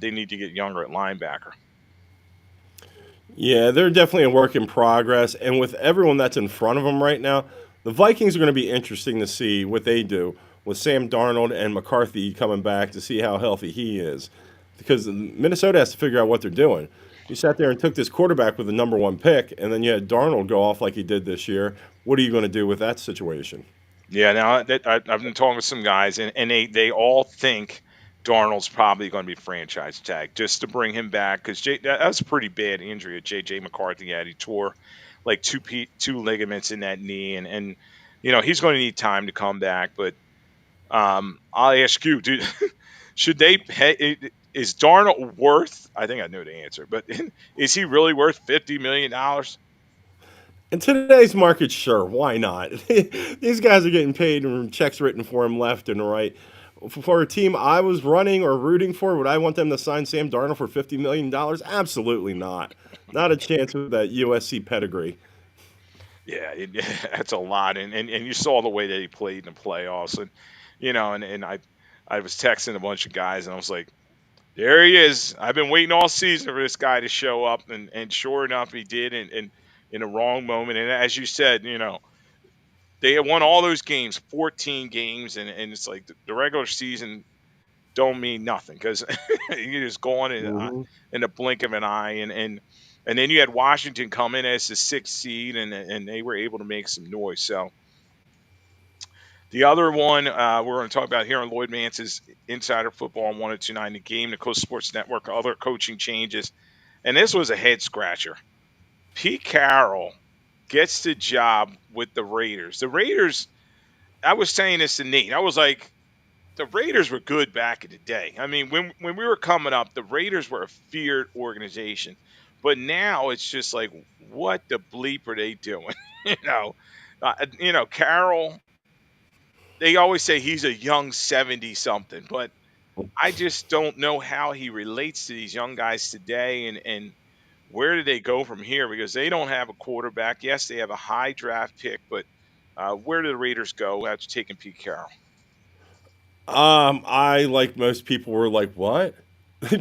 they need to get younger at linebacker. Yeah, they're definitely a work in progress. And with everyone that's in front of them right now, the Vikings are going to be interesting to see what they do with Sam Darnold and McCarthy coming back to see how healthy he is. Because Minnesota has to figure out what they're doing. You sat there and took this quarterback with the number one pick, and then you had Darnold go off like he did this year. What are you going to do with that situation? Yeah, now I've been talking with some guys, and they all think Darnold's probably going to be franchise tag just to bring him back because that was a pretty bad injury that J.J. McCarthy had. He tore like two ligaments in that knee, and he's going to need time to come back. But I'll ask you, dude, should they pay? is Darnold worth? I think I know the answer, but is he really worth $50 million? In today's market, sure, why not? These guys are getting paid and checks written for them left and right. For a team I was running or rooting for, would I want them to sign Sam Darnold for $50 million? Absolutely not. Not a chance with that USC pedigree. Yeah, that's a lot, and you saw the way that he played in the playoffs, and I was texting a bunch of guys, and I was like, there he is. I've been waiting all season for this guy to show up, and sure enough, he did, and in the wrong moment. And as you said, they had won all those games, 14 games, and it's like the regular season don't mean nothing because you're just gone Hmm. in the blink of an eye, and then you had Washington come in as the sixth seed, and they were able to make some noise. So the other one we're going to talk about here on Lloyd Vance's Insider Football on 1029 The Game, the Coast Sports Network, other coaching changes. And this was a head scratcher. Pete Carroll gets the job with the Raiders. The Raiders, I was saying this to Nate. I was like, the Raiders were good back in the day. I mean, when we were coming up, the Raiders were a feared organization. But now it's just like, what the bleep are they doing? Carroll, they always say he's a young 70 something, but I just don't know how he relates to these young guys today, and where do they go from here, because they don't have a quarterback. Yes, they have a high draft pick, but where do the Raiders go after taking Pete Carroll? I, like most people, were like, what?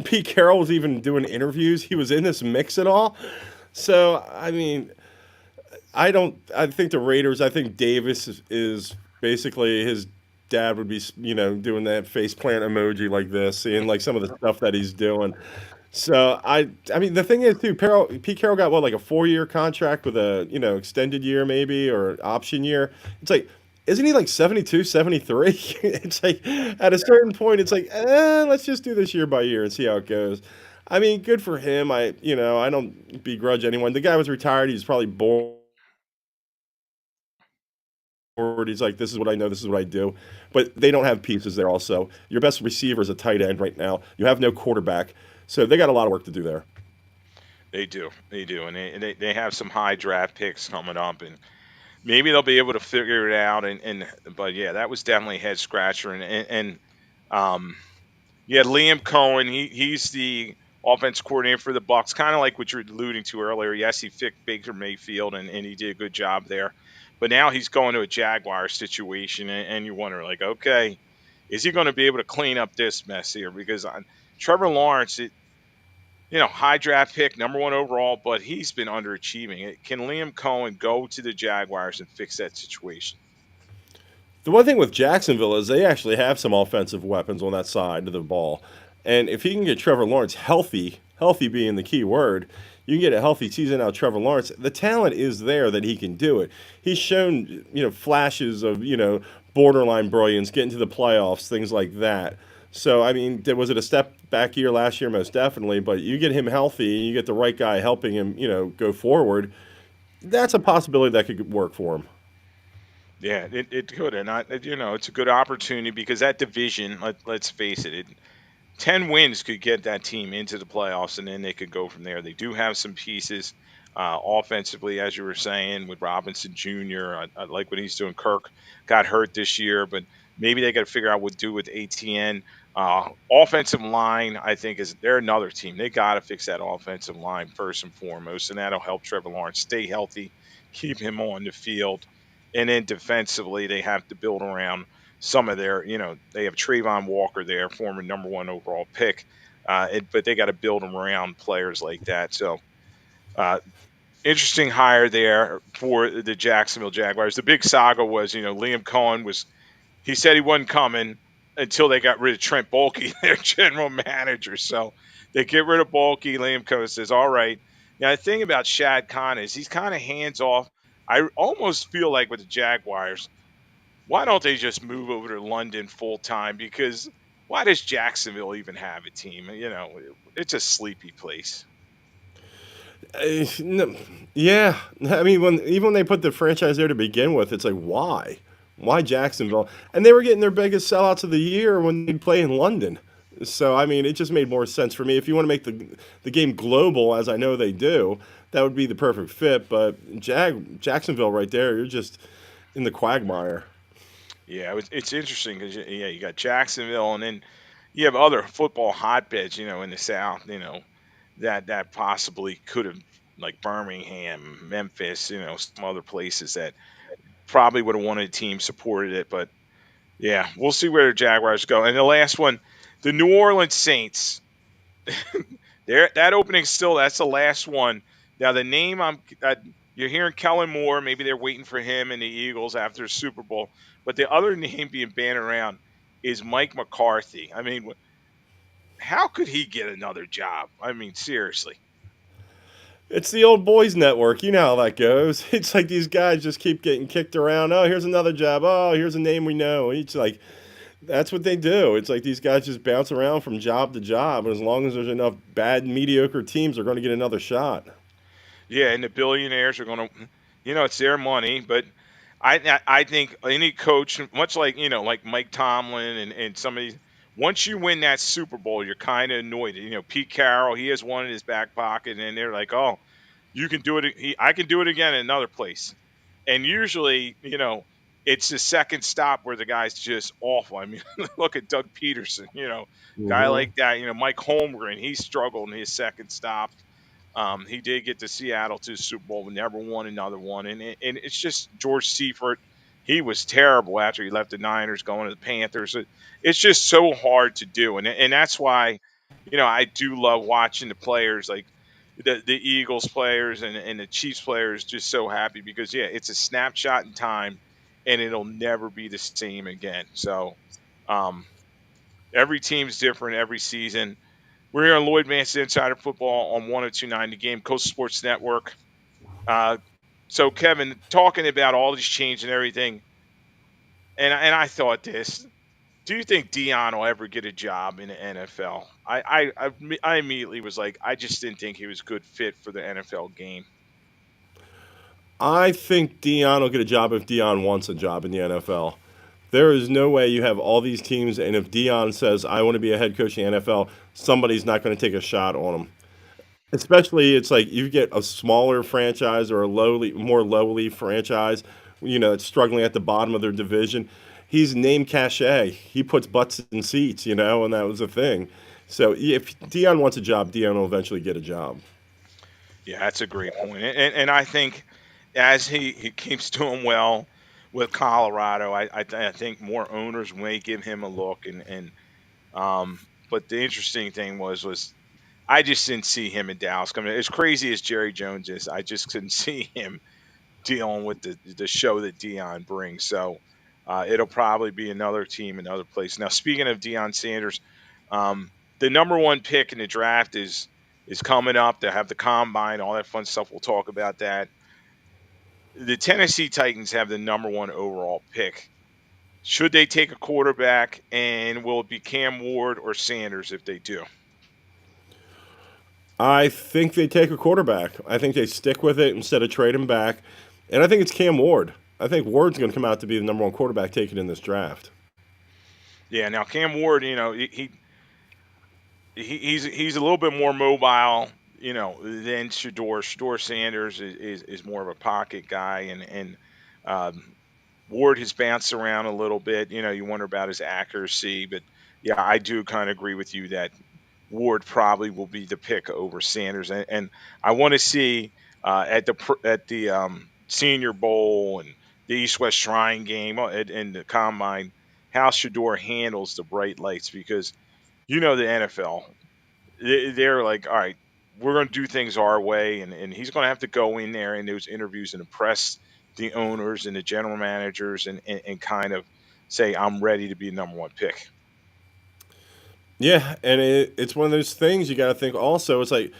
Pete Carroll was even doing interviews. He was in this mix at all. So, I mean, I don't. I think the Raiders. I think Davis is basically his dad would be, doing that face plant emoji like this, seeing like some of the stuff that he's doing. So I mean, the thing is too, Pete Carroll got what, like a 4 year contract with a extended year maybe or option year. It's like, isn't he like 72, 73? It's like at a certain point, it's like, let's just do this year by year and see how it goes. I mean, good for him. I don't begrudge anyone. The guy was retired. He's probably bored. He's like, this is what I know, this is what I do. But they don't have pieces there also. Your best receiver is a tight end right now. You have no quarterback. So they got a lot of work to do there. They do, and they have some high draft picks coming up, and maybe they'll be able to figure it out. And but yeah, that was definitely a head scratcher, and um, yeah, Liam Cohen, he's the offense coordinator for the Bucks, kind of like what you're alluding to earlier. Yes, he picked Baker Mayfield, and he did a good job there. But now he's going to a Jaguar situation, and you wonder, like, okay, is he going to be able to clean up this mess here? Because Trevor Lawrence, high draft pick, number one overall, but he's been underachieving. Can Liam Cohen go to the Jaguars and fix that situation? The one thing with Jacksonville is they actually have some offensive weapons on that side of the ball. And if he can get Trevor Lawrence healthy, healthy being the key word, you can get a healthy season out of Trevor Lawrence. The talent is there that he can do it. He's shown, flashes of, borderline brilliance, getting to the playoffs, things like that. So, I mean, was it a step back year last year? Most definitely. But you get him healthy, and you get the right guy helping him, go forward. That's a possibility that could work for him. Yeah, it could, and it's a good opportunity because that division. Let's face it, 10 wins could get that team into the playoffs, and then they could go from there. They do have some pieces offensively, as you were saying, with Robinson Jr. I like what he's doing. Kirk got hurt this year, but maybe they got to figure out what to do with ATN. Offensive line, I think, they're another team. They got to fix that offensive line first and foremost, and that'll help Trevor Lawrence stay healthy, keep him on the field. And then defensively, they have to build around some of they have Trayvon Walker there, former number one overall pick, but they got to build them around players like that. So, uh, interesting hire there for the Jacksonville Jaguars. The big saga was, Liam Cohen he said he wasn't coming until they got rid of Trent Baalke, their general manager. So they get rid of Baalke. Liam Cohen says, all right. Now, the thing about Shad Khan is he's kind of hands off. I almost feel like with the Jaguars, why don't they just move over to London full time? Because why does Jacksonville even have a team? It's a sleepy place. No, yeah, I mean, even when they put the franchise there to begin with, it's like, why Jacksonville? And they were getting their biggest sellouts of the year when they play in London. So I mean, it just made more sense for me. If you want to make the game global, as I know they do, that would be the perfect fit. But Jacksonville, right there, you're just in the quagmire. Yeah, it's interesting because yeah, you got Jacksonville, and then you have other football hotbeds, in the South, that possibly could have, like Birmingham, Memphis, some other places that probably would have wanted a team supported it. But yeah, we'll see where the Jaguars go. And the last one, the New Orleans Saints. There, that opening still. That's the last one. Now the name you're hearing Kellen Moore. Maybe they're waiting for him and the Eagles after the Super Bowl. But the other name being bandied around is Mike McCarthy. I mean, how could he get another job? I mean, seriously. It's the old boys network. You know how that goes. It's like these guys just keep getting kicked around. Oh, here's another job. Oh, here's a name we know. It's like that's what they do. It's like these guys just bounce around from job to job, and as long as there's enough bad, mediocre teams, they're going to get another shot. Yeah, and the billionaires are going to, it's their money. But I think any coach, much like like Mike Tomlin and some of these, once you win that Super Bowl, you're kind of annoyed. Pete Carroll, he has one in his back pocket, and they're like, oh, you can do it. I can do it again in another place. And usually, it's the second stop where the guy's just awful. I mean, look at Doug Peterson, guy Hmm. like that. Mike Holmgren, he struggled in his second stop. He did get to Seattle to the Super Bowl, but never won another one. And it's just George Seifert. He was terrible after he left the Niners, going to the Panthers. It's just so hard to do, and that's why, I do love watching the players like the Eagles players and the Chiefs players. Just so happy because yeah, it's a snapshot in time, and it'll never be the same again. So, um, every team's different every season. We're here on Lloyd Vance Insider Football on 1029 The Game, Coast Sports Network. Uh, so, Kevin, talking about all these changes and everything, and I thought this: do you think Dion will ever get a job in the NFL? I immediately was like, I just didn't think he was a good fit for the NFL game. I think Dion will get a job if Dion wants a job in the NFL. There is no way you have all these teams, and if Dion says, I want to be a head coach in the NFL, somebody's not going to take a shot on him. Especially, it's like you get a smaller franchise or a more lowly franchise, that's struggling at the bottom of their division. He's name cachet. He puts butts in seats, and that was a thing. So if Dion wants a job, Dion will eventually get a job. Yeah, that's a great point. And I think as he keeps doing well with Colorado, I think more owners may give him a look. But the interesting thing was I just didn't see him in Dallas coming. As crazy as Jerry Jones is, I just couldn't see him dealing with the show that Dion brings. So it'll probably be another team, another place. Now, speaking of Deion Sanders, the number one pick in the draft is coming up. They have the combine, all that fun stuff. We'll talk about that. The Tennessee Titans have the number one overall pick. Should they take a quarterback, and will it be Cam Ward or Sanders if they do? I think they take a quarterback. I think they stick with it instead of trade him back. And I think it's Cam Ward. I think Ward's going to come out to be the number one quarterback taken in this draft. Yeah. Now Cam Ward, he's a little bit more mobile, than Shador. Shador Sanders is more of a pocket guy, and um, Ward has bounced around a little bit. You wonder about his accuracy, but yeah, I do kind of agree with you that Ward probably will be the pick over Sanders, and I want to see at the Senior Bowl and the East West Shrine game and the Combine how Shador handles the bright lights because the NFL they're like, all right, we're going to do things our way, and he's going to have to go in there in those interviews and impress the owners and the general managers and kind of say, I'm ready to be the number one pick. Yeah, and it's one of those things you got to think also. It's like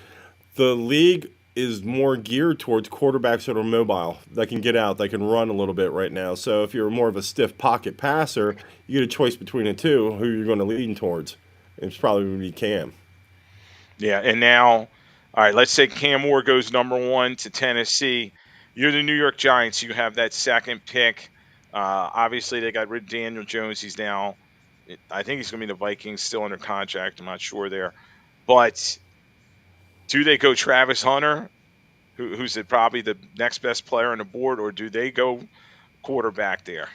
the league is more geared towards quarterbacks that are mobile, that can get out, that can run a little bit right now. So if you're more of a stiff pocket passer, you get a choice between the two who you're going to lean towards. It's probably going to be Cam. Yeah, and now, all right, let's say Cam Moore goes number one to Tennessee. You're the New York Giants. You have that second pick. Obviously, they got rid of Daniel Jones. He's now I think he's going to be the Vikings, still under contract. I'm not sure there, but do they go Travis Hunter, who's probably the next best player on the board, or do they go quarterback there?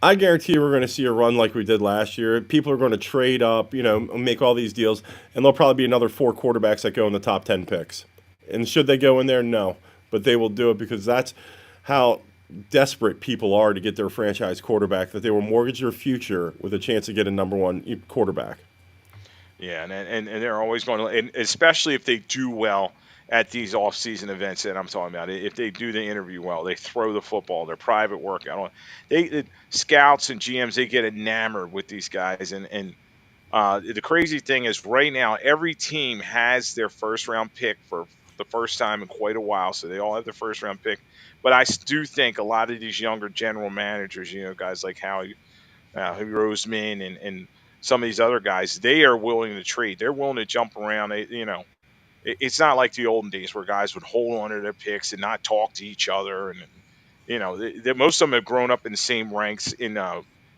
I guarantee we're going to see a run like we did last year. People are going to trade up, make all these deals, and there'll probably be another four quarterbacks that go in the top 10 picks. And should they go in there? No. But they will do it because that's how desperate people are to get their franchise quarterback, that they will mortgage their future with a chance to get a number one quarterback. Yeah, and they're always going to, and especially if they do well at these off-season events that I'm talking about. If they do the interview well, they throw the football, their private workout. Scouts and GMs, they get enamored with these guys, and the crazy thing is, right now, every team has their first round pick for the first time in quite a while. So they all have their first round pick. But do think a lot of these younger general managers, guys like Howie Roseman and some of these other guys, they are willing to trade. They're willing to jump around. It's not like the olden days where guys would hold on to their picks and not talk to each other. And most of them have grown up in the same ranks in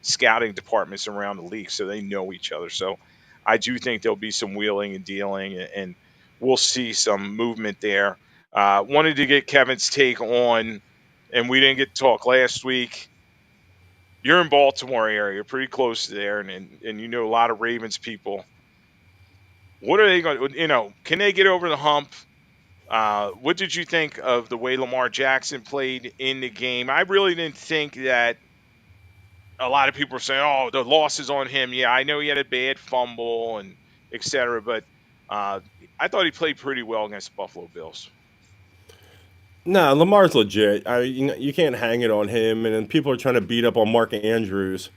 scouting departments around the league, so they know each other. So I do think there'll be some wheeling and dealing, and we'll see some movement there. Wanted to get Kevin's take on, and we didn't get to talk last week. You're in Baltimore area, you're pretty close to there, and you know a lot of Ravens people. What are they going to, can they get over the hump? What did you think of the way Lamar Jackson played in the game? I really didn't think that a lot of people are saying, "Oh, the loss is on him." Yeah, I know he had a bad fumble and etc. But uh, I thought he played pretty well against the Buffalo Bills. No, Lamar's legit. You can't hang it on him. And then people are trying to beat up on Mark Andrews,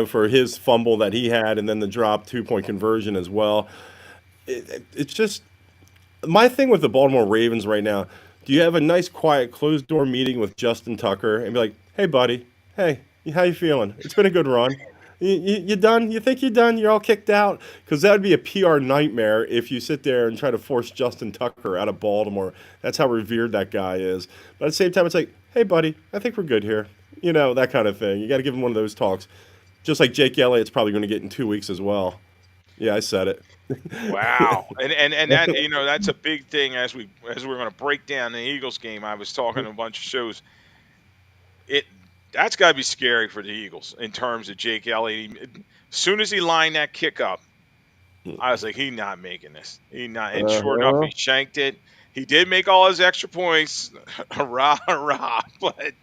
for his fumble that he had and then the drop 2-point conversion as well. It's just my thing with the Baltimore Ravens right now. Do you have a nice, quiet, closed door meeting with Justin Tucker and be like, "Hey, buddy, hey, how you feeling? It's been a good run. You done? You think you're done? You're all kicked out?" Because that would be a PR nightmare if you sit there and try to force Justin Tucker out of Baltimore. That's how revered that guy is. But at the same time, it's like, "Hey, buddy, I think we're good here." That kind of thing. You got to give him one of those talks. Just like Jake Elliott's probably going to get in 2 weeks as well. Yeah, I said it. Wow, and that that's a big thing as we're going to break down the Eagles game. I was talking to a bunch of shows. It That's got to be scary for the Eagles in terms of Jake Elliott. As soon as he lined that kick up, I was like, he's not making this. He not, and sure enough, Uh-huh. he shanked it. He did make all his extra points, hurrah, hurrah! But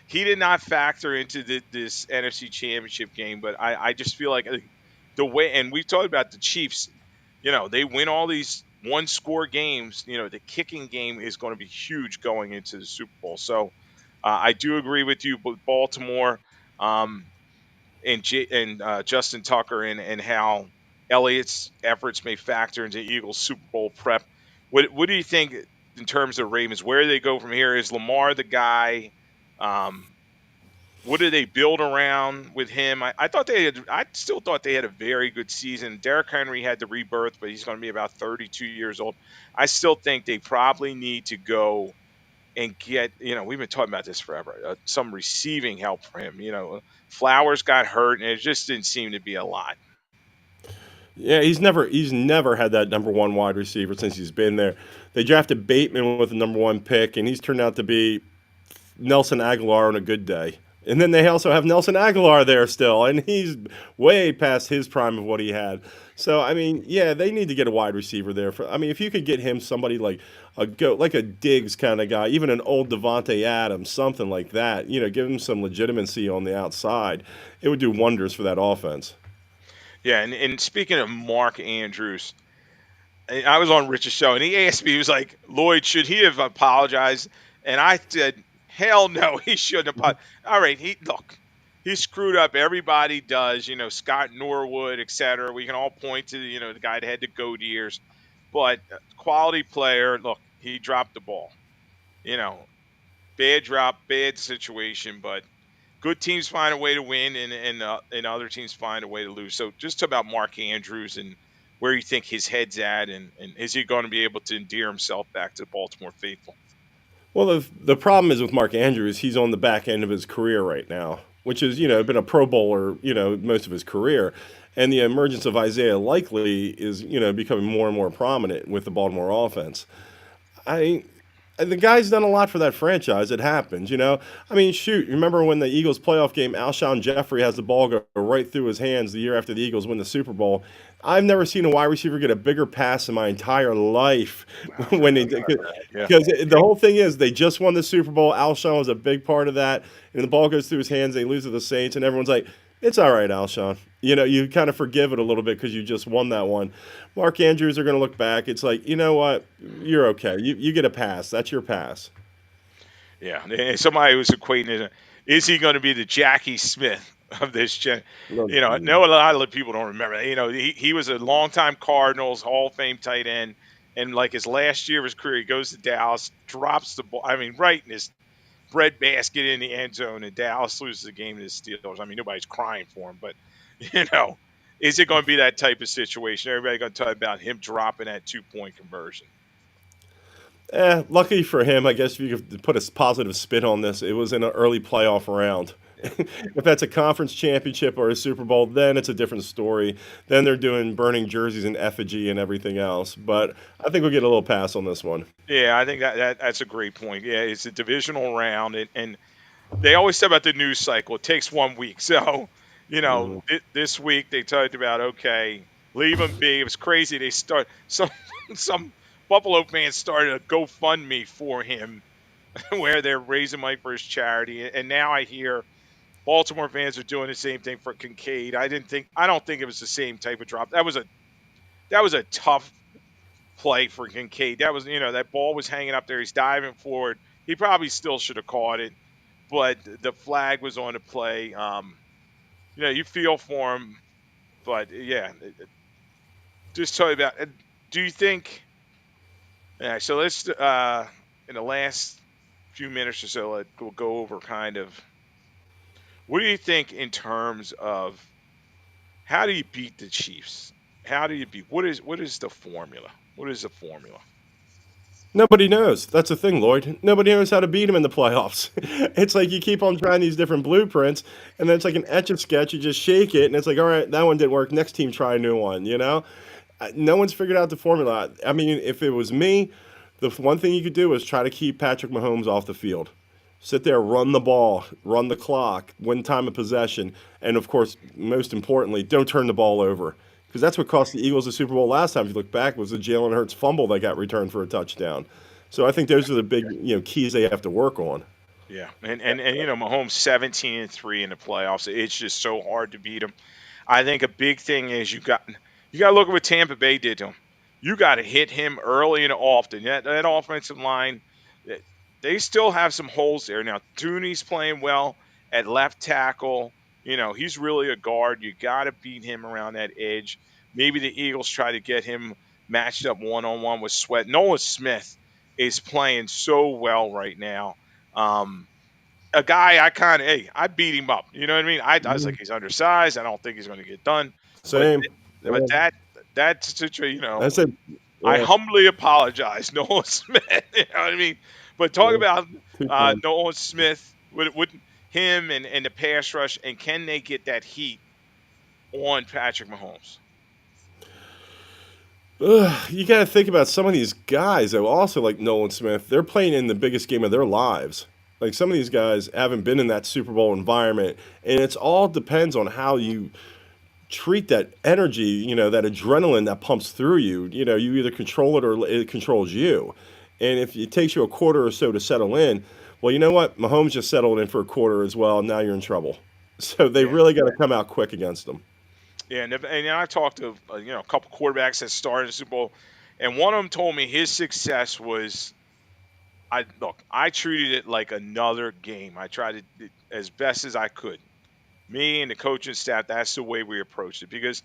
he did not factor into this NFC Championship game. But I just feel like the way, and we've talked about the Chiefs. They win all these one-score games. The kicking game is going to be huge going into the Super Bowl. So I do agree with you, but Baltimore. And Justin Tucker and how Elliott's efforts may factor into Eagles Super Bowl prep. What do you think in terms of Ravens? Where do they go from here? Is Lamar the guy? Um, what do they build around with him? I still thought they had a very good season. Derrick Henry had the rebirth, but he's going to be about 32 years old. I still think they probably need to go and get, we've been talking about this forever, some receiving help for him. Flowers got hurt, and it just didn't seem to be a lot. Yeah, he's never had that number one wide receiver since he's been there. They drafted Bateman with the number one pick, and he's turned out to be Nelson Aguilar on a good day. And then they also have Nelson Aguilar there still, and he's way past his prime of what he had. So I mean, yeah, they need to get a wide receiver there. If you could get him somebody like like a Diggs kind of guy, even an old Devonte Adams, something like that. Give him some legitimacy on the outside. It would do wonders for that offense. Yeah, and speaking of Mark Andrews, I was on Rich's show, and he asked me, he was like, Lloyd, should he have apologized? And I said, hell no, he shouldn't apologize. All right, he screwed up. Everybody does, Scott Norwood, et cetera. We can all point to, the guy that had the goat ears. But quality player, look, he dropped the ball. You know, Bad drop, bad situation, but good teams find a way to win, and other teams find a way to lose. So just talk about Mark Andrews and where you think his head's at, and is he going to be able to endear himself back to the Baltimore faithful? Well, the problem is with Mark Andrews, he's on the back end of his career right now. which is, been a Pro Bowler, most of his career. And the emergence of Isaiah Likely is, becoming more and more prominent with the Baltimore offense. I the guy's done a lot for that franchise. It happens. I mean, shoot, remember when the Eagles playoff game, Alshon Jeffrey has the ball go right through his hands the year after the Eagles win the Super Bowl. I've never seen a wide receiver get a bigger pass in my entire life I when they forgot did. about that. Yeah. Because the whole thing is they just won the Super Bowl. Alshon was a big part of that, and the ball goes through his hands. They lose to the Saints, and everyone's like, "It's all right, Alshon." You kind of forgive it a little bit because you just won that one. Mark Andrews are going to look back. It's like, you know what? You're okay. You get a pass. That's your pass. Yeah, and somebody was equating it. Is he going to be the Jackie Smith of this gen? No, I know a lot of people don't remember. He was a longtime Cardinals Hall of Fame tight end, and like his last year of his career, he goes to Dallas, drops the ball. I mean, right in his breadbasket in the end zone, and Dallas loses the game to the Steelers. I mean, nobody's crying for him, but you know, is it going to be that type of situation? Everybody going to talk about him dropping that 2 point conversion. Lucky for him, I guess if you could put a positive spin on this, it was in an early playoff round. Yeah, If that's a conference championship or a Super Bowl, then it's a different story. Then they're doing burning jerseys in effigy and everything else. But I think we'll get a little pass on this one. yeah, I think that's a great point. Yeah, it's a divisional round, and they always say about the news cycle. It takes 1 week. So, Mhm. this week they talked about, okay, leave him be. It was crazy. They start some some Buffalo fans started a GoFundMe for him, where they're raising money for his charity. And now I hear Baltimore fans are doing the same thing for Kincaid. I don't think it was the same type of drop. That was a tough play for Kincaid. That ball was hanging up there. He's diving forward. He probably still should have caught it, but the flag was on the play. You feel for him, but yeah, just tell you about. Do you think? Yeah, so let's in the last few minutes or so, we'll go over kind of what do you think in terms of how do you beat the Chiefs? How do you beat? What is the formula? What is the formula? Nobody knows. That's the thing, Lloyd. Nobody knows how to beat him in the playoffs. It's like you keep on trying these different blueprints, and then it's like an etch a sketch. You just shake it, and it's like, all right, that one didn't work. Next team, try a new one. No one's figured out the formula. I mean, if it was me, the one thing you could do is try to keep Patrick Mahomes off the field. Sit there, run the ball, run the clock, win time of possession, and of course, most importantly, don't turn the ball over. Because that's what cost the Eagles the Super Bowl last time. If you look back, was the Jalen Hurts fumble that got returned for a touchdown. So I think those are the big, keys they have to work on. Yeah, and Mahomes 17-3 in the playoffs. It's just so hard to beat him. I think a big thing is you got to look at what Tampa Bay did to him. You got to hit him early and often. That offensive line, eh, they still have some holes there. Now Tooney's playing well at left tackle. He's really a guard. You got to beat him around that edge. Maybe the Eagles try to get him matched up one on one with Sweat. Noah Smith is playing so well right now. Um, a guy I beat him up. You know what I mean? I was like, Mhm. he's undersized. I don't think he's going to get done. But Same. but Yeah. that situation, That's it. I Yeah. humbly apologize, Noah Smith. You know what I mean? But talk Yeah. about Two times. Noah Smith with him and the pass rush, and can they get that heat on Patrick Mahomes? Ugh, you got to think about some of these guys, though, also like Nolan Smith. They're playing in the biggest game of their lives. Like some of these guys haven't been in that Super Bowl environment, and it's all depends on how you treat that energy, that adrenaline that pumps through you. You either control it or it controls you. And if it takes you a quarter or so to settle in, well, you know what? Mahomes just settled in for a quarter as well, and now you're in trouble. So they Yeah. really got to come out quick against them. Yeah, and I talked to a couple quarterbacks that started the Super Bowl, and one of them told me his success was I treated it like another game. I tried to as best as I could. Me and the coaching staff, that's the way we approached it because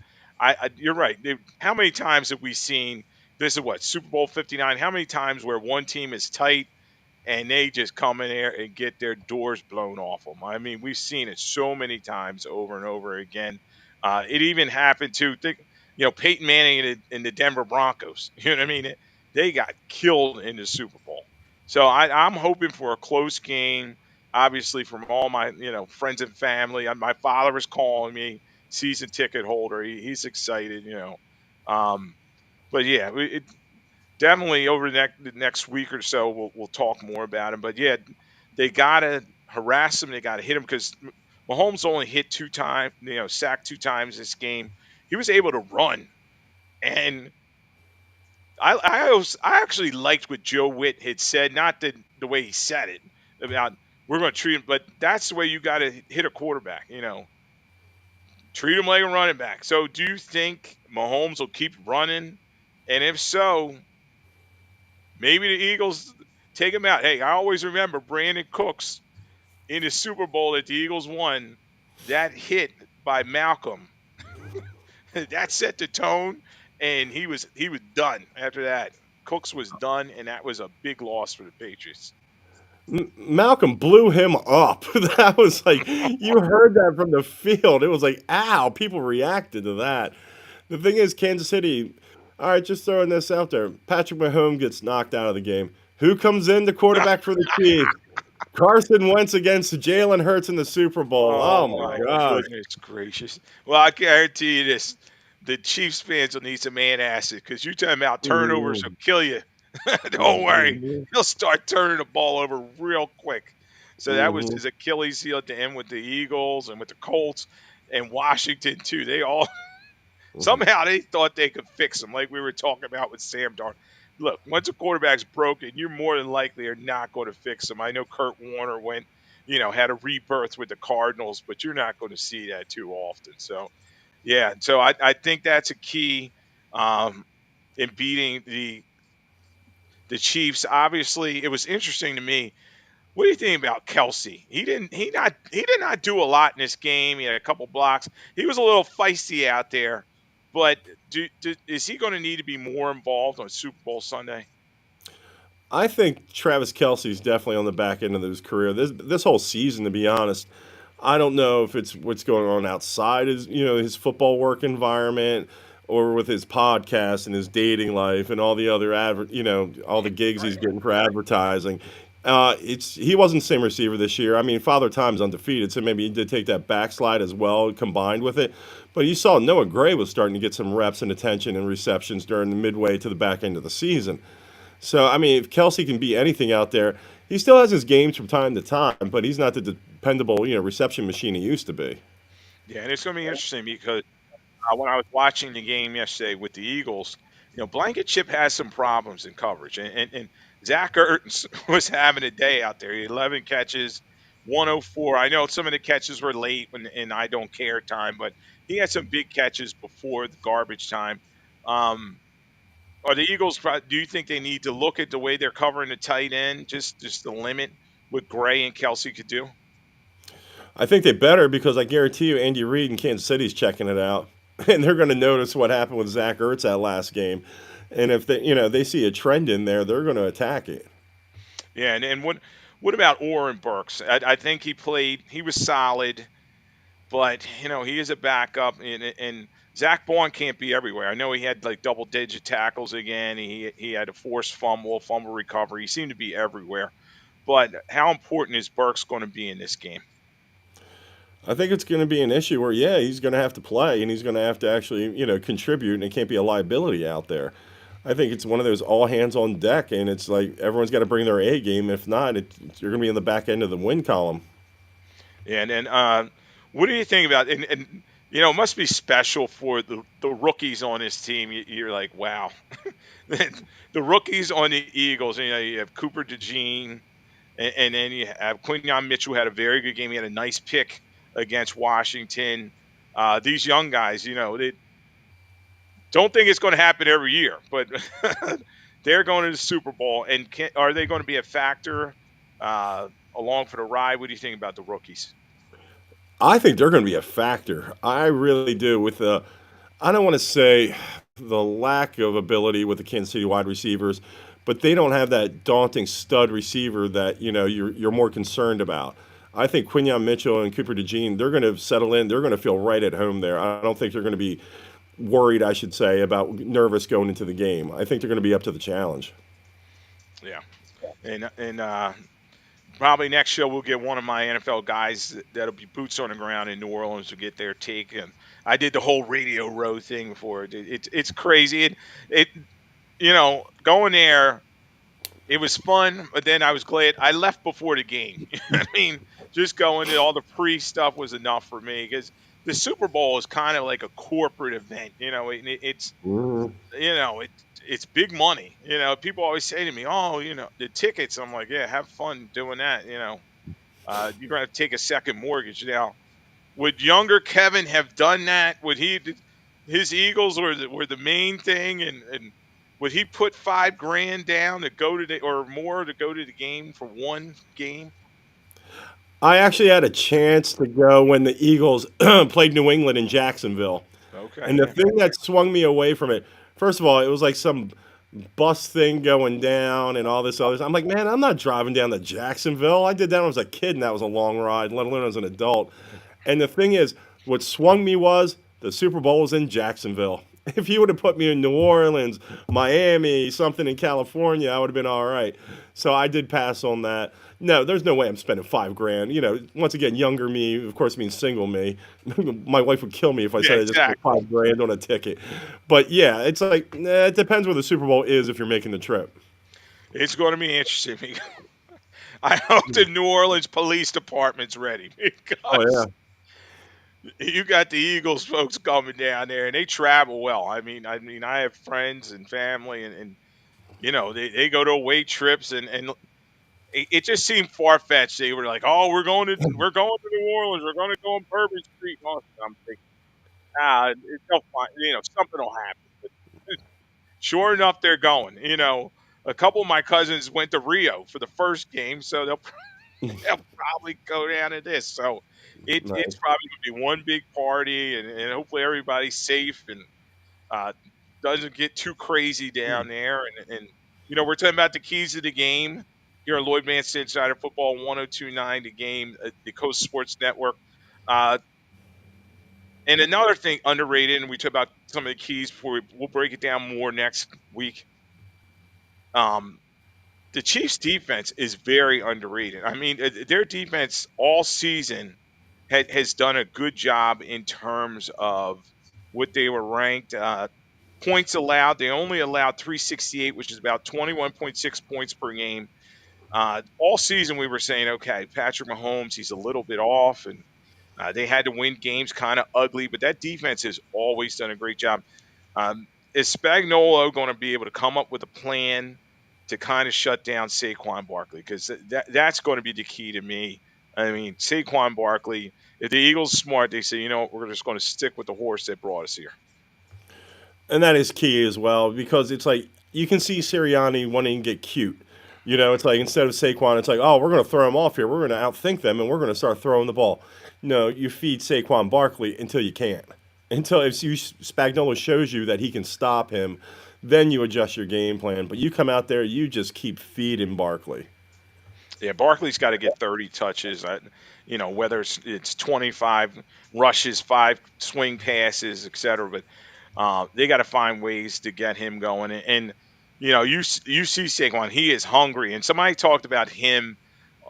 you're right. How many times have we seen this is what Super Bowl 59? How many times where one team is tight and they just come in there and get their doors blown off them? I mean, we've seen it so many times over and over again. It even happened to Peyton Manning in the Denver Broncos. You know what I mean? They got killed in the Super Bowl. So I'm hoping for a close game. obviously from all my friends and family. My father was calling me, season ticket holder. He's excited, Um, but yeah, definitely over the next week or so, we'll talk more about him. But yeah, they gotta harass him. They gotta hit him because Mahomes only hit 2 times, sacked 2 times this game. He was able to run, and I actually liked what Joe Witt had said, not the way he said it about we're going to treat him, but that's the way you got to hit a quarterback. Treat him like a running back. So, do you think Mahomes will keep running? And if so, maybe the Eagles take him out. Hey, I always remember Brandon Cooks in the Super Bowl that the Eagles won. That hit by Malcolm that set the tone, and he was done after that. Cooks was done, and that was a big loss for the Patriots. Malcolm blew him up. That was like you heard that from the field. It was like, ow! People reacted to that. The thing is, Kansas City. All right, just throwing this out there. Patrick Mahomes gets knocked out of the game. Who comes in the quarterback for the Chiefs? Carson Wentz against Jalen Hurts in the Super Bowl. Oh Oh my my gosh. goodness gracious! Well, I guarantee you this: the Chiefs fans will need some antacids because you talking about turnovers will Mhm. kill you. Don't worry, Mhm. he'll start turning the ball over real quick. So that was Mhm. his Achilles heel at the end with the Eagles and with the Colts and Washington too. They all Mhm. somehow they thought they could fix him, like we were talking about with Sam Darnold. Look, once a quarterback's broken, you're more than likely are not going to fix him. I know Kurt Warner went, had a rebirth with the Cardinals, but you're not going to see that too often. So, yeah, so I think that's a key um, in beating the Chiefs. Obviously, it was interesting to me. What do you think about Kelsey? He did not do a lot in this game. He had a couple blocks. He was a little feisty out there, but is he going to need to be more involved on Super Bowl Sunday? I think Travis Kelsey's definitely on the back end of his career. This whole season, to be honest, I don't know if it's what's going on outside his football work environment or with his podcast and his dating life and all the other all the gigs he's Right. getting for advertising. It's he wasn't the same receiver this year. I mean, Father Time's undefeated, so maybe he did take that backslide as well combined with it. But you saw Noah Gray was starting to get some reps and attention and receptions during the midway to the back end of the season. So I mean, if Kelsey can be anything out there, he still has his games from time to time, but he's not the dependable reception machine he used to be. Yeah, and it's going to be interesting because when I was watching the game yesterday with the Eagles, Blanket Chip has some problems in coverage, and Zach Ertz was having a day out there. He had 11 catches, 104. I know some of the catches were late when in I don't care time, but he had some big catches before the garbage time. Um, are the Eagles? Do you think they need to look at the way they're covering the tight end, just the limit what Gray and Kelsey could do? I think they better because I guarantee you, Andy Reid in Kansas City's checking it out, and they're going to notice what happened with Zach Ertz that last game, and if they see a trend in there, they're going to attack it. Yeah, and what about Oren Burks? I think he played. He was solid. But he is a backup, and Zach Bourne can't be everywhere. I know he had like double-digit tackles again. He had a forced fumble recovery. He seemed to be everywhere. But how important is Burks going to be in this game? I think it's going to be an issue where, yeah, he's going to have to play and he's going to have to actually, contribute, and it can't be a liability out there. I think it's one of those all hands on deck, and it's like everyone's got to bring their A game. If not, you're going to be in the back end of the win column. And then what do you think about and it must be special for the rookies on his team. You're like, wow, the rookies on the Eagles. You have Cooper DeJean. And then you have Quinyon Mitchell had a very good game. He had a nice pick against Washington. These young guys, they don't think it's going to happen every year, but they're going to the Super Bowl. And are they going to be a factor along for the ride? What do you think about the rookies? I think they're going to be a factor. I really do. I don't want to say the lack of ability with the Kansas City wide receivers, but they don't have that daunting stud receiver that you're more concerned about. I think Quinyon Mitchell and Cooper DeJean, they're going to settle in. They're going to feel right at home there. I don't think they're going to be worried, I should say, about nervous going into the game. I think they're going to be up to the challenge. Yeah, and probably next show we'll get one of my NFL guys that'll be boots on the ground in New Orleans to get their take. And I did the whole Radio Row thing before. It's crazy. It going there, it was fun, but then I was glad I left before the game. I mean, just going to all the pre stuff was enough for me because the Super Bowl is kind of like a corporate event. It's Mhm. you know it it's big money. People always say to me, "Oh, the tickets." I'm like, "Yeah, have fun doing that." You're gonna take a second mortgage now. Would younger Kevin have done that? Would his Eagles were the main thing, and would he put 5 grand down to go to the or more to go to the game for one game? I actually had a chance to go when the Eagles played New England in Jacksonville. Okay, And the yeah, thing that swung me away from it, first of all, it was like some bus thing going down and all this other. I'm like, man, I'm not driving down to Jacksonville. I did that when I was a kid, and that was a long ride, let alone as an adult. And the thing is, what swung me was the Super Bowl was in Jacksonville. If you would have put me in New Orleans, Miami, something in California, I would have been all right. So I did pass on that. No, there's no way I'm spending 5 grand. Once again, younger me, of course, means single me. My wife would kill me if I yeah, said I just spent exactly. 5 grand on a ticket. But yeah, it's like it depends where the Super Bowl is if you're making the trip. It's going to be interesting. I hope the New Orleans Police Department's ready Oh because yeah. you got the Eagles folks coming down there, and they travel well. I mean, I have friends and family, and they go to away trips, and it just seemed far fetched. They were like, "Oh, we're going to New Orleans. We're going to go on Bourbon Street." And all that. I'm thinking, they'll find, something will happen. But sure enough, they're going. A couple of my cousins went to Rio for the first game, so they'll probably go down to this. So it's Nice. probably gonna be one big party, and hopefully everybody's safe and uh, doesn't get too crazy down there. And we're talking about the keys of the game here on Lloyd Vance Insider Football 1029, the game, the Coast Sports Network. Uh, and another thing underrated, and we talk about some of the keys before we'll break it down more next week. Um, the Chiefs' defense is very underrated. I mean, their defense all season has done a good job in terms of what they were ranked. Points allowed, they only allowed 368, which is about 21.6 points per game. All season, we were saying, okay, Patrick Mahomes, he's a little bit off, and they had to win games kind of ugly, but that defense has always done a great job. Is Spagnuolo going to be able to come up with a plan to kind of shut down Saquon Barkley? Because that's going to be the key to me. I mean, Saquon Barkley, if the Eagles are smart, they say, we're just going to stick with the horse that brought us here. And that is key as well because it's like you can see Sirianni wanting to get cute. It's like instead of Saquon, it's like, oh, we're going to throw him off here. We're going to outthink them, and we're going to start throwing the ball. No, you feed Saquon Barkley until you can't. Until if Spagnuolo shows you that he can stop him, then you adjust your game plan. But you come out there, you just keep feeding Barkley. Yeah, Barkley's got to get 30 touches. Whether it's 25 rushes, 5 swing passes, etc. But they got to find ways to get him going. And you see Saquon, he is hungry. And somebody talked about him.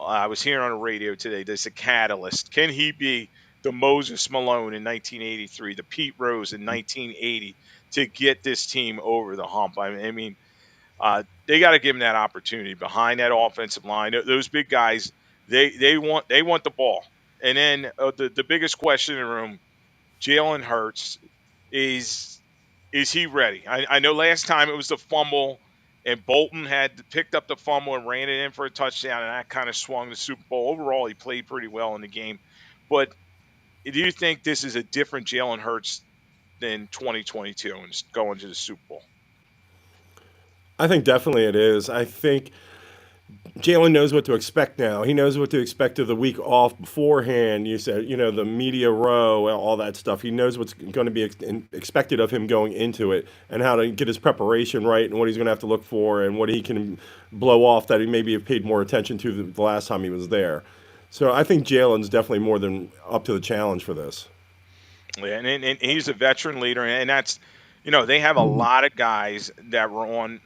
I was hearing on the radio today. There's a catalyst. Can he be the Moses Malone in 1983, the Pete Rose in 1980 to get this team over the hump? I mean, they got to give him that opportunity behind that offensive line. Those big guys, they want the ball. And then the biggest question in the room, Jalen Hurts, is is he ready? I know last time it was the fumble, and Bolton had picked up the fumble and ran it in for a touchdown, and that kind of swung the Super Bowl. Overall, he played pretty well in the game. But do you think this is a different Jalen Hurts than 2022 and going to the Super Bowl? I think definitely it is. I think Jalen knows what to expect now. He knows what to expect of the week off beforehand. You said, the media row, all that stuff. He knows what's going to be expected of him going into it and how to get his preparation right and what he's going to have to look for and what he can blow off that he maybe have paid more attention to the last time he was there. So I think Jalen's definitely more than up to the challenge for this. Yeah, and he's a veteran leader, and that's they have a lot of guys that were on.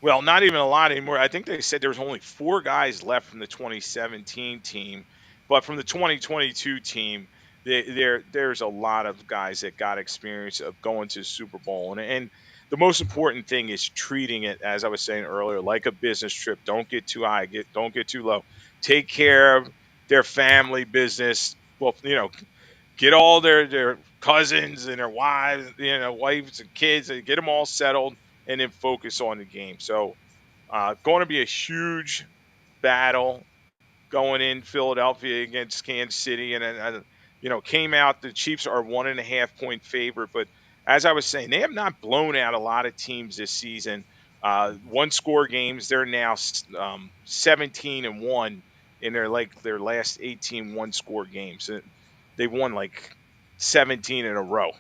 Well, not even a lot anymore. I think they said there was only 4 guys left from the 2017 team, but from the 2022 team, there's a lot of guys that got experience of going to the Super Bowl, and the most important thing is treating it, as I was saying earlier, like a business trip. Don't get too high, don't get too low. Take care of their family business. Well, get all their cousins and their wives, wives and kids, and get them all settled, and then focus on the game. So, going to be a huge battle going in Philadelphia against Kansas City, and came out. The Chiefs are 1.5 point favorite, but as I was saying, they have not blown out a lot of teams this season. One score games, they're now 17-1 in their last 18 one score games. They won like 17 in a row.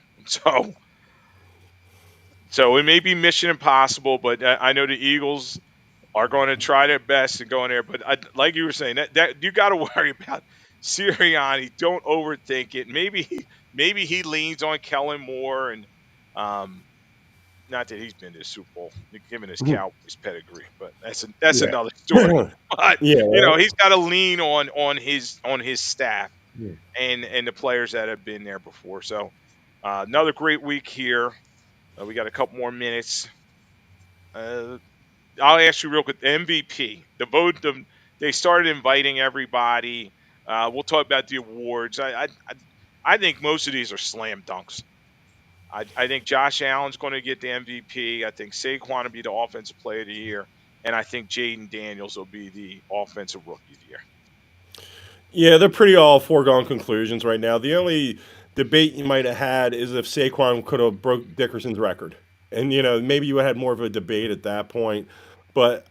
So it may be mission impossible, but I know the Eagles are going to try their best to go in there. But like you were saying, that you got to worry about Sirianni. Don't overthink it. Maybe he leans on Kellen Moore, and um, not that he's been to the Super Bowl, given his Cowboys pedigree, but that's Yeah. another story. But Yeah. Right. he's got to lean on his staff and the players that have been there before. So another great week here. We got a couple more minutes. Uh, I'll ask you real quick. The MVP, the vote, they started inviting everybody. We'll talk about the awards. I think most of these are slam dunks. I think Josh Allen's going to get the MVP. I think Saquon will be the offensive player of the year, and I think Jaden Daniels will be the offensive rookie of the year. Yeah, they're pretty all foregone conclusions right now. The only debate you might have had is if Saquon could have broke Dickerson's record, and maybe you had more of a debate at that point. But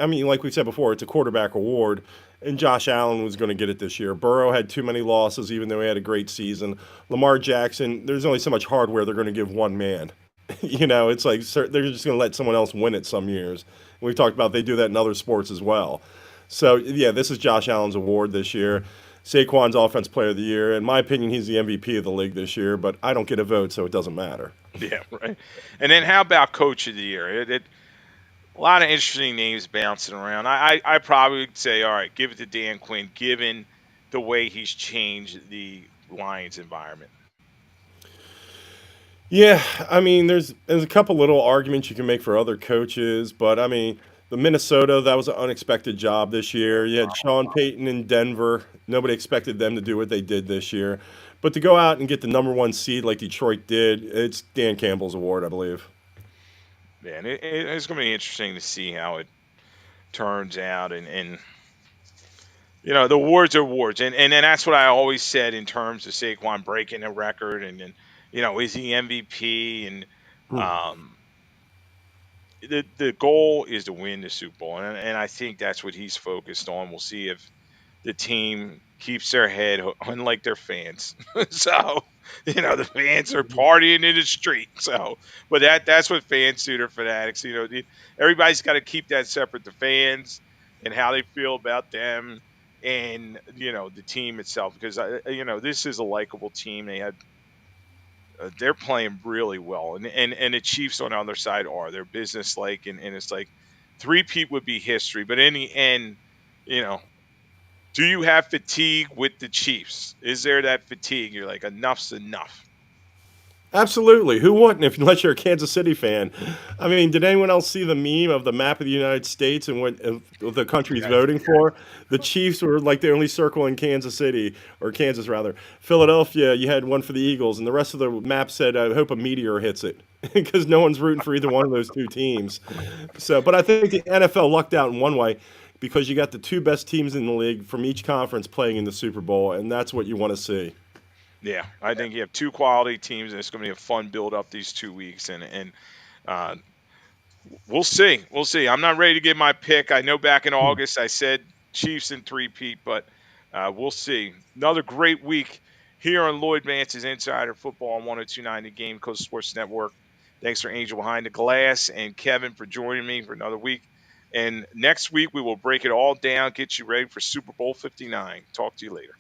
I mean, like we said before, it's a quarterback award, and Josh Allen was going to get it this year. Burrow had too many losses, even though he had a great season. Lamar Jackson, there's only so much hardware they're going to give one man. It's like they're just going to let someone else win it some years. We've talked about they do that in other sports as well. So yeah, this is Josh Allen's award this year. Saquon's Offense Player of the Year. In my opinion, he's the MVP of the league this year, but I don't get a vote, so it doesn't matter. Yeah, right. And then how about Coach of the Year? A lot of interesting names bouncing around. I probably would say, all right, give it to Dan Quinn, given the way he's changed the Lions environment. Yeah, I mean, there's a couple little arguments you can make for other coaches, but I mean, the Minnesota, that was an unexpected job this year. You had Sean Payton in Denver. Nobody expected them to do what they did this year. But to go out and get the number one seed like Detroit did, it's Dan Campbell's award, I believe. Man, it's going to be interesting to see how it turns out. And the awards are awards. And that's what I always said in terms of Saquon breaking a record. And then, is he MVP? And um, the goal is to win the Super Bowl. And I think that's what he's focused on. We'll see if the team keeps their head, unlike their fans. So, the fans are partying in the street. So, but that's what fans do. They're fanatics. Everybody's got to keep that separate. The fans and how they feel about them, and the team itself. Because this is a likable team. They're playing really well, and the Chiefs on the other side they're business like, and it's like three-peat would be history. But in the end, you know do you have fatigue with the Chiefs? Is there that fatigue? You're like, enough's enough. Absolutely. Who wouldn't unless you're a Kansas City fan? I mean, did anyone else see the meme of the map of the United States and what the country's Yes. voting for? The Chiefs were like the only circle in Kansas City, or Kansas rather. Philadelphia, you had one for the Eagles, and the rest of the map said, I hope a meteor hits it. Because no one's rooting for either one of those two teams. So, but I think the NFL lucked out in one way because you got the two best teams in the league from each conference playing in the Super Bowl, and that's what you want to see. Yeah, I think you have two quality teams, and it's going to be a fun build up these 2 weeks, and uh, we'll see. We'll see. I'm not ready to give my pick. I know back in August I said Chiefs and three-peat, but we'll see. Another great week here on Lloyd Vance's Insider Football on 1029 The Game, Coast Sports Network. Thanks for Angel Behind the Glass and Kevin for joining me for another week. And next week we will break it all down, get you ready for Super Bowl 59. Talk to you later.